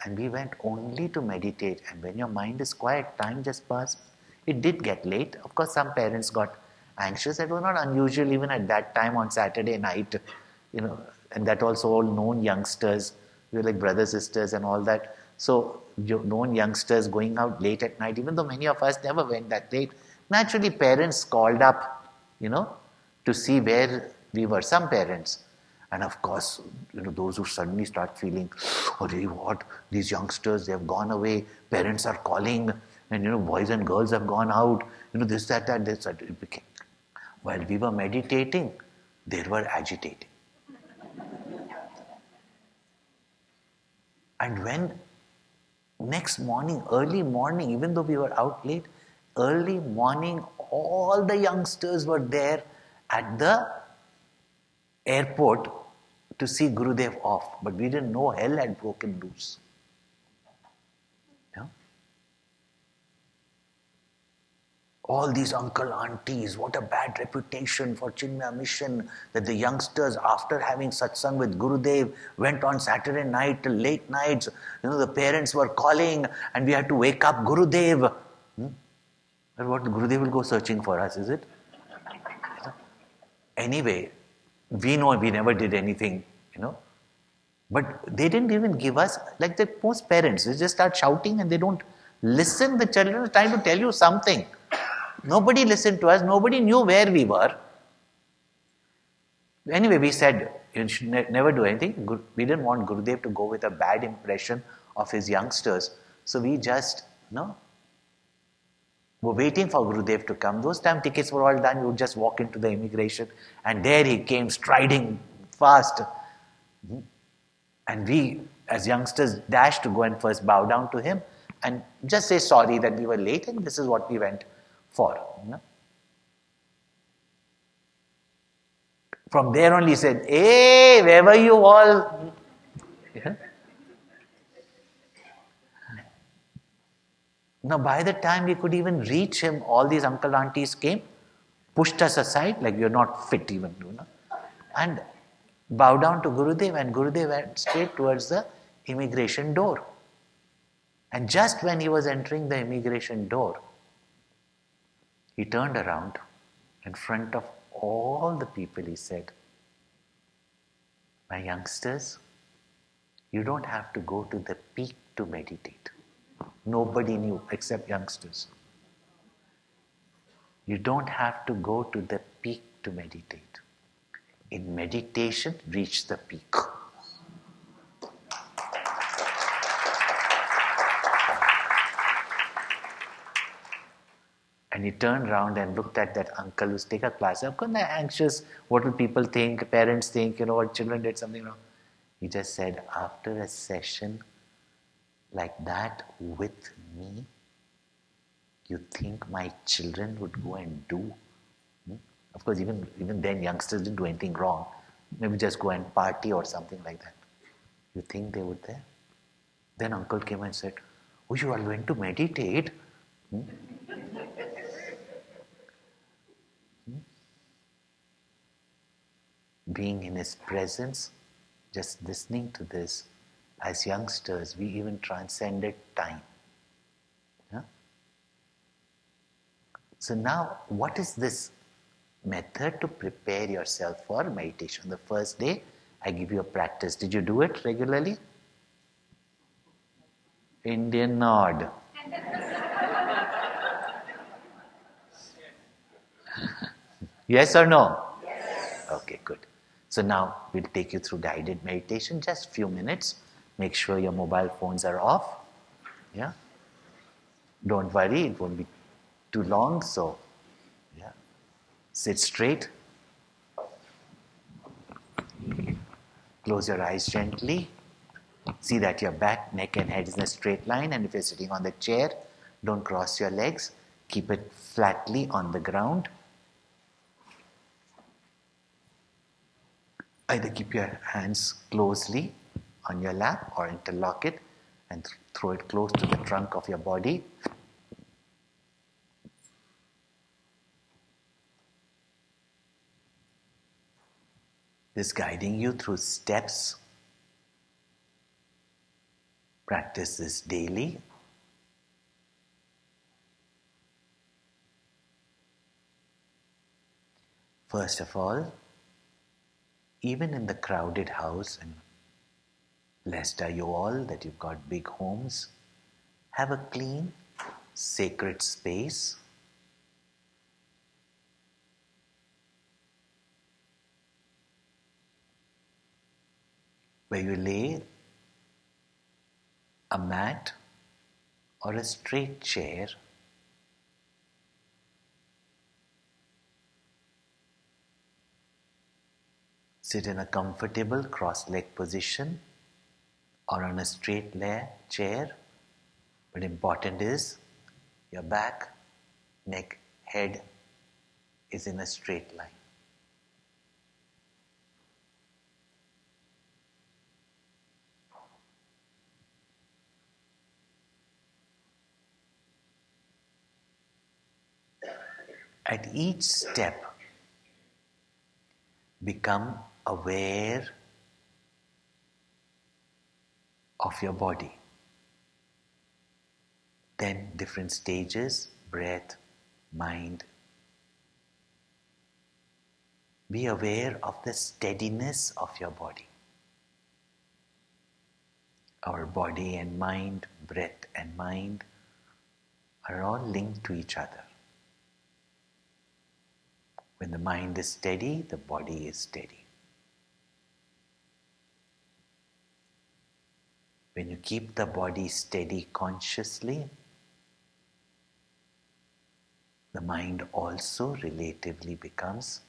Speaker 1: And we went only to meditate. And when your mind is quiet, time just passed. It did get late. Of course, some parents got anxious. It was not unusual even at that time on Saturday night, and that also all known youngsters. We were like brothers, sisters and all that. So, known youngsters going out late at night, even though many of us never went that late. Naturally, parents called up, to see where we were. Some parents. And of course, those who suddenly start feeling, oh, what? These youngsters, they have gone away. Parents are calling. And, boys and girls have gone out. This, that, this, that. It became. While we were meditating, they were agitating. And when next morning, early morning, even though we were out late, early morning, all the youngsters were there at the airport to see Gurudev off. But we didn't know hell had broken loose. Yeah? All these uncle, aunties, what a bad reputation for Chinmaya mission that the youngsters, after having satsang with Gurudev, went on Saturday night till late nights. The parents were calling and we had to wake up Gurudev. But what, Gurudev will go searching for us, is it? Anyway, we know we never did anything, But they didn't even give us, like the most parents, they just start shouting and they don't listen. The children are trying to tell you something. Nobody listened to us. Nobody knew where we were. Anyway, we said, you should never do anything. We didn't want Gurudev to go with a bad impression of his youngsters. So we just, were waiting for Gurudev to come. Those time tickets were all done. You would just walk into the immigration and there he came striding fast. And we, as youngsters, dashed to go and first bow down to him and just say sorry that we were late and this is what we went for. From there on he said, hey, where were you all? Yeah. Now by the time we could even reach him, all these uncle aunties came, pushed us aside like we are not fit even, and bowed down to Gurudev, and Gurudev went straight towards the immigration door. And just when he was entering the immigration door, he turned around in front of all the people. He said, my youngsters, you don't have to go to the peak to meditate. Nobody knew except youngsters. You don't have to go to the peak to meditate. In meditation, reach the peak. And he turned around and looked at that uncle who's taking a class. Of course, they're anxious. What will people think? Parents think, what children did something wrong. He just said, after a session like that with me, you think my children would go and do? Of course, even then, youngsters didn't do anything wrong. Maybe just go and party or something like that. You think they would there? Then uncle came and said, oh, you are going to meditate? Being in his presence, just listening to this, as youngsters, we even transcended time. Yeah? So now, what is this method to prepare yourself for meditation? The first day, I give you a practice. Did you do it regularly? Indian nod. Yes or no? Yes. Okay, good. So now we'll take you through guided meditation, just few minutes. Make sure your mobile phones are off. Yeah. Don't worry, it won't be too long. So, yeah. Sit straight. Close your eyes gently. See that your back, neck and head is in a straight line, and if you're sitting on the chair, don't cross your legs. Keep it flatly on the ground. Either keep your hands closely on your lap or interlock it and throw it close to the trunk of your body. This guiding you through steps. Practice this daily. First of all, even in the crowded house, and blessed are you all that you've got big homes, have a clean, sacred space. Where you lay a mat or a straight chair. Sit in a comfortable cross-leg position or on a straight chair. But important is your back, neck, head is in a straight line. At each step, become aware of your body. Then different stages, breath, mind. Be aware of the steadiness of your body. Our body and mind, breath and mind are all linked to each other. When the mind is steady, the body is steady. When you keep the body steady consciously, the mind also relatively becomes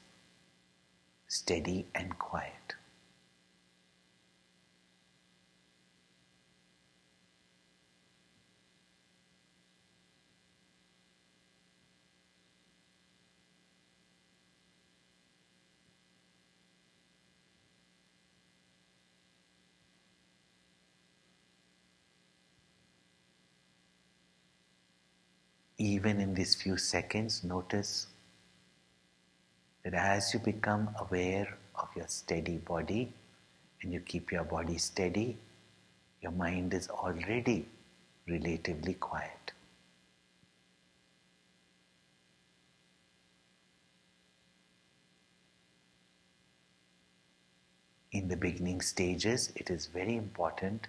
Speaker 1: steady and quiet. Even in these few seconds, notice that as you become aware of your steady body and you keep your body steady, your mind is already relatively quiet. In the beginning stages, it is very important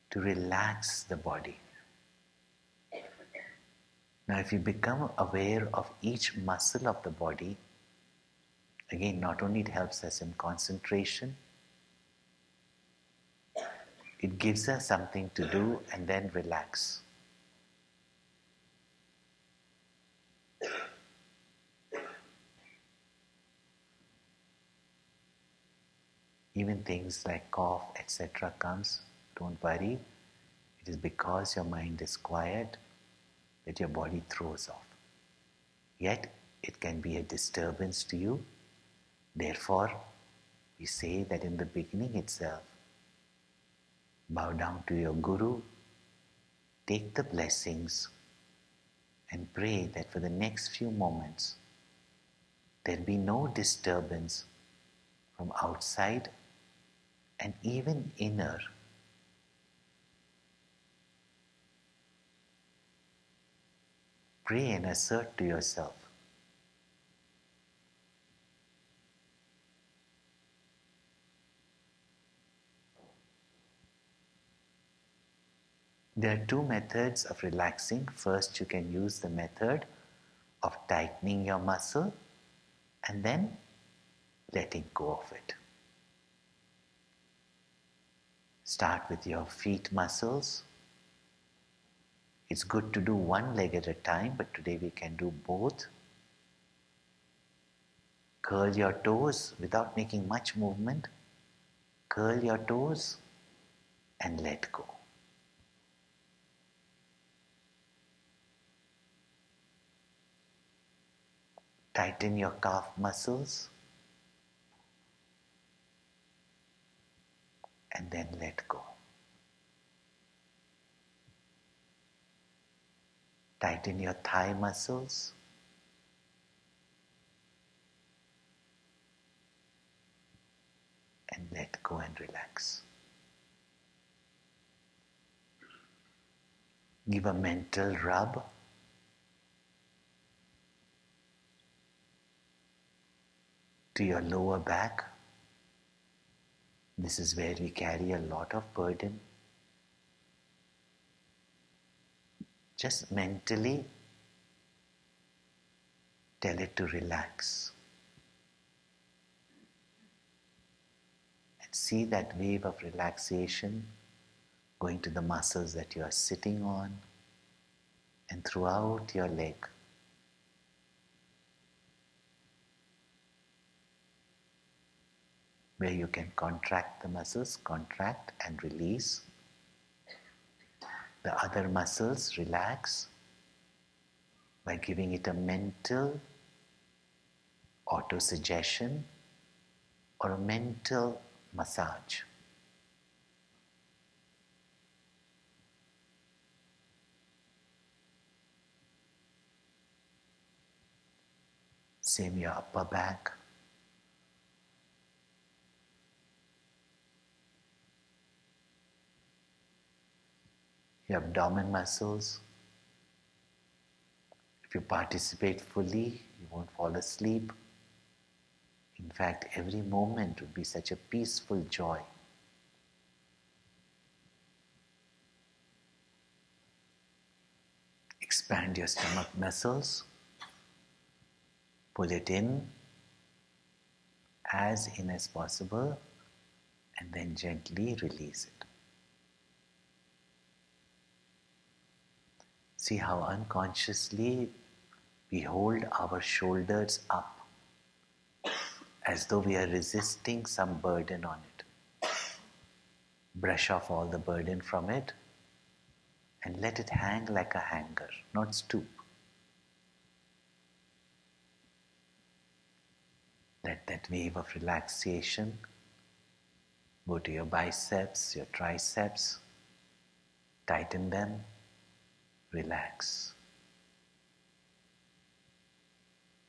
Speaker 1: to relax the body. Now, if you become aware of each muscle of the body, again, not only it helps us in concentration, it gives us something to do and then relax. Even things like cough, etc. comes, don't worry. It is because your mind is quiet that your body throws off. Yet, it can be a disturbance to you. Therefore, we say that in the beginning itself, bow down to your Guru, take the blessings, and pray that for the next few moments, there be no disturbance from outside and even inner. Pray and assert to yourself, there are two methods of relaxing. First, you can use the method of tightening your muscle and then letting go of it. Start with your feet muscles. It's good to do one leg at a time, but today we can do both. Curl your toes without making much movement. Curl your toes and let go. Tighten your calf muscles and then let go. Tighten your thigh muscles and let go and relax. Give a mental rub to your lower back. This is where we carry a lot of burden. Just mentally tell it to relax. And see that wave of relaxation going to the muscles that you are sitting on and throughout your leg. Where you can contract the muscles, contract and release. The other muscles relax by giving it a mental auto-suggestion or a mental massage. Same your upper back. Your abdomen muscles. If you participate fully, you won't fall asleep. In fact, every moment would be such a peaceful joy. Expand your stomach muscles. Pull it in as possible, and then gently release it. See how unconsciously we hold our shoulders up as though we are resisting some burden on it. Brush off all the burden from it and let it hang like a hanger, not stoop. Let that wave of relaxation go to your biceps, your triceps. Tighten them, relax.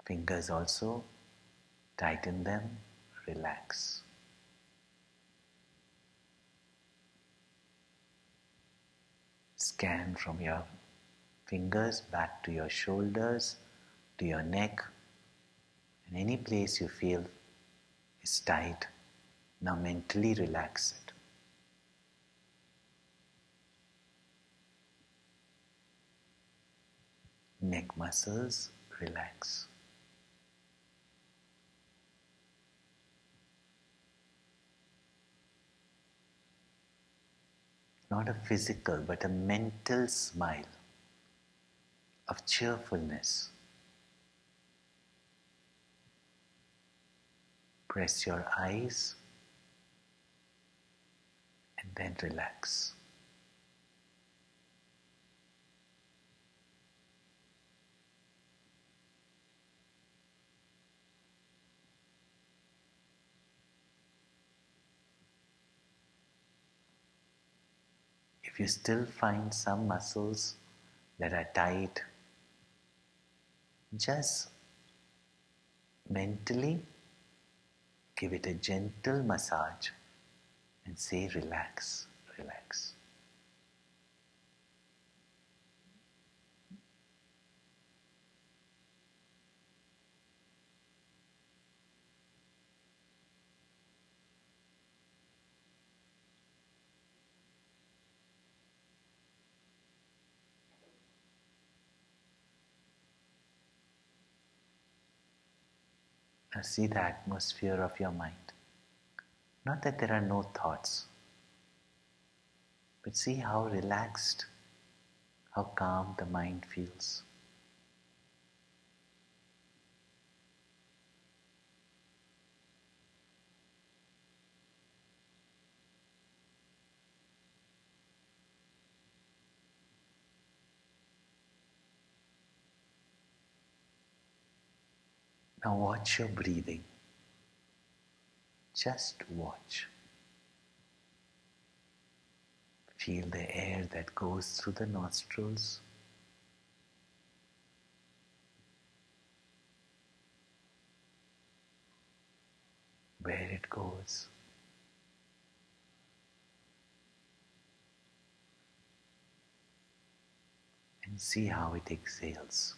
Speaker 1: Fingers also, tighten them, relax. Scan from your fingers back to your shoulders, to your neck, and any place you feel is tight. Now mentally relax it. Neck muscles, relax. Not a physical, but a mental smile of cheerfulness. Press your eyes and then relax. If you still find some muscles that are tight, just mentally give it a gentle massage and say relax, relax. Now see the atmosphere of your mind. Not that there are no thoughts, but see how relaxed, how calm the mind feels. Now watch your breathing. Just watch. Feel the air that goes through the nostrils. Where it goes. And see how it exhales.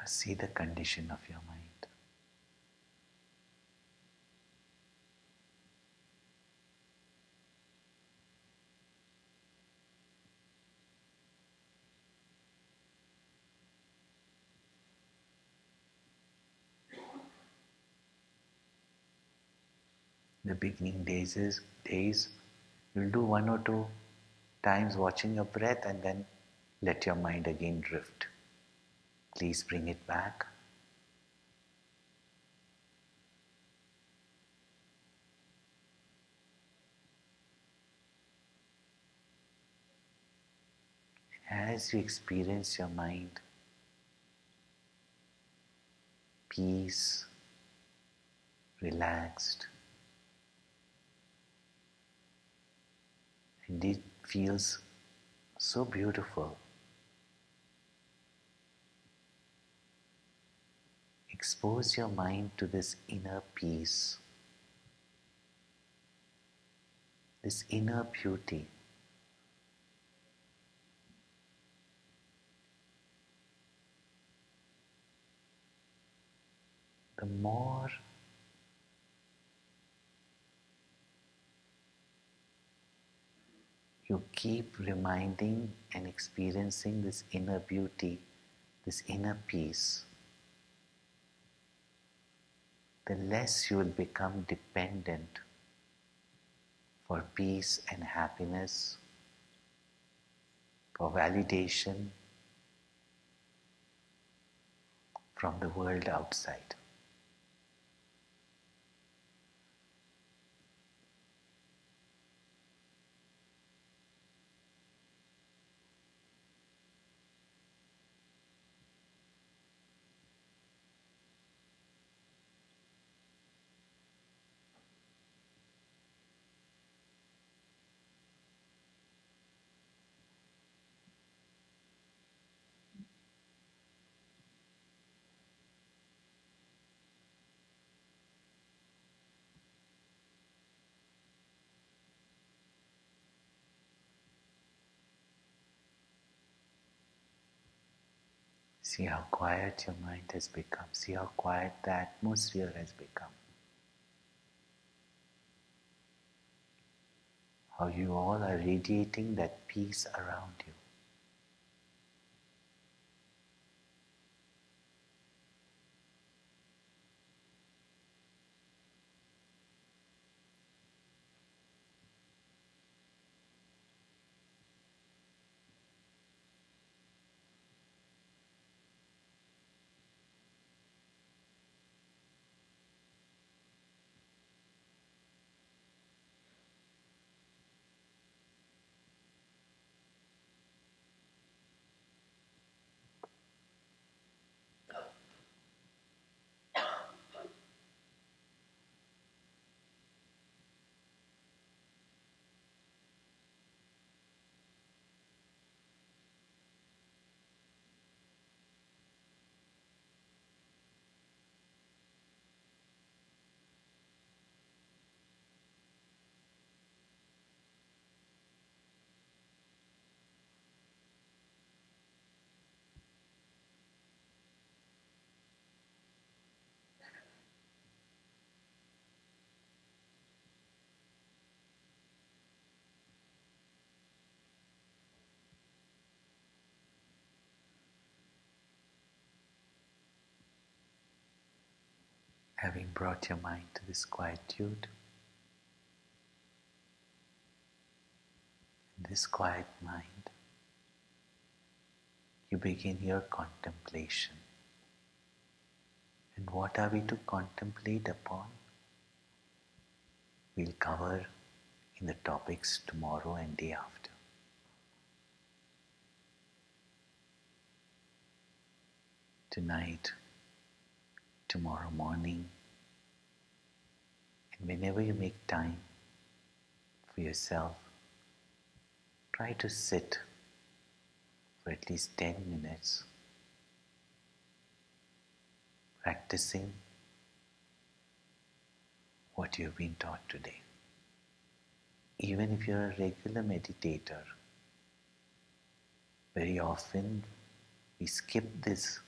Speaker 1: Now see the condition of your mind. The beginning days, you'll do 1 or 2 times watching your breath and then let your mind again drift. Please bring it back. As you experience your mind, peace, relaxed, and it feels so beautiful. Expose your mind to this inner peace, this inner beauty. The more you keep reminding and experiencing this inner beauty, this inner peace, the less you will become dependent for peace and happiness, for validation from the world outside. See how quiet your mind has become. See how quiet the atmosphere has become. how you all are radiating that peace around you. Having brought your mind to this quietude, in this quiet mind, you begin your contemplation. And what are we to contemplate upon? We'll cover in the topics tomorrow and day after. Tonight, tomorrow morning, and whenever you make time for yourself, try to sit for at least 10 minutes, practicing what you've been taught today. Even if you're a regular meditator, very often we skip these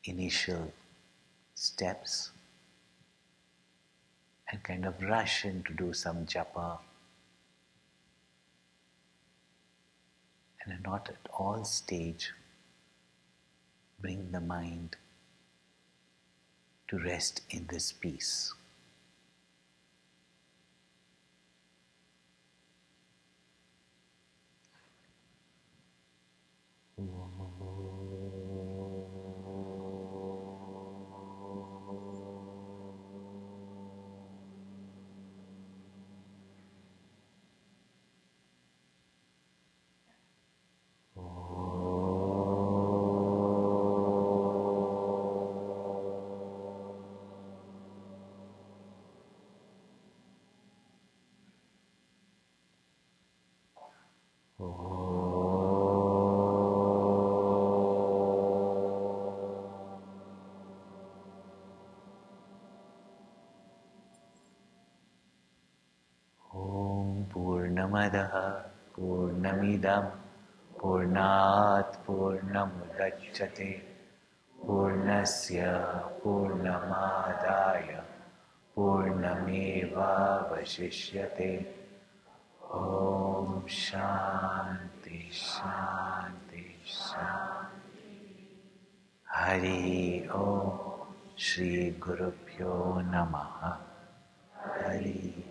Speaker 1: initial steps and kind of rush in to do some japa and are not at all stage bring the mind to rest in this peace. Purnamadaha Purnamidam Purnat Purnamudachyate Purnasya Purnamadaya Purnameva Vashishyate. Om Shanti Shanti Shanti. Hari Om Shri Gurubhyo Namaha. Hari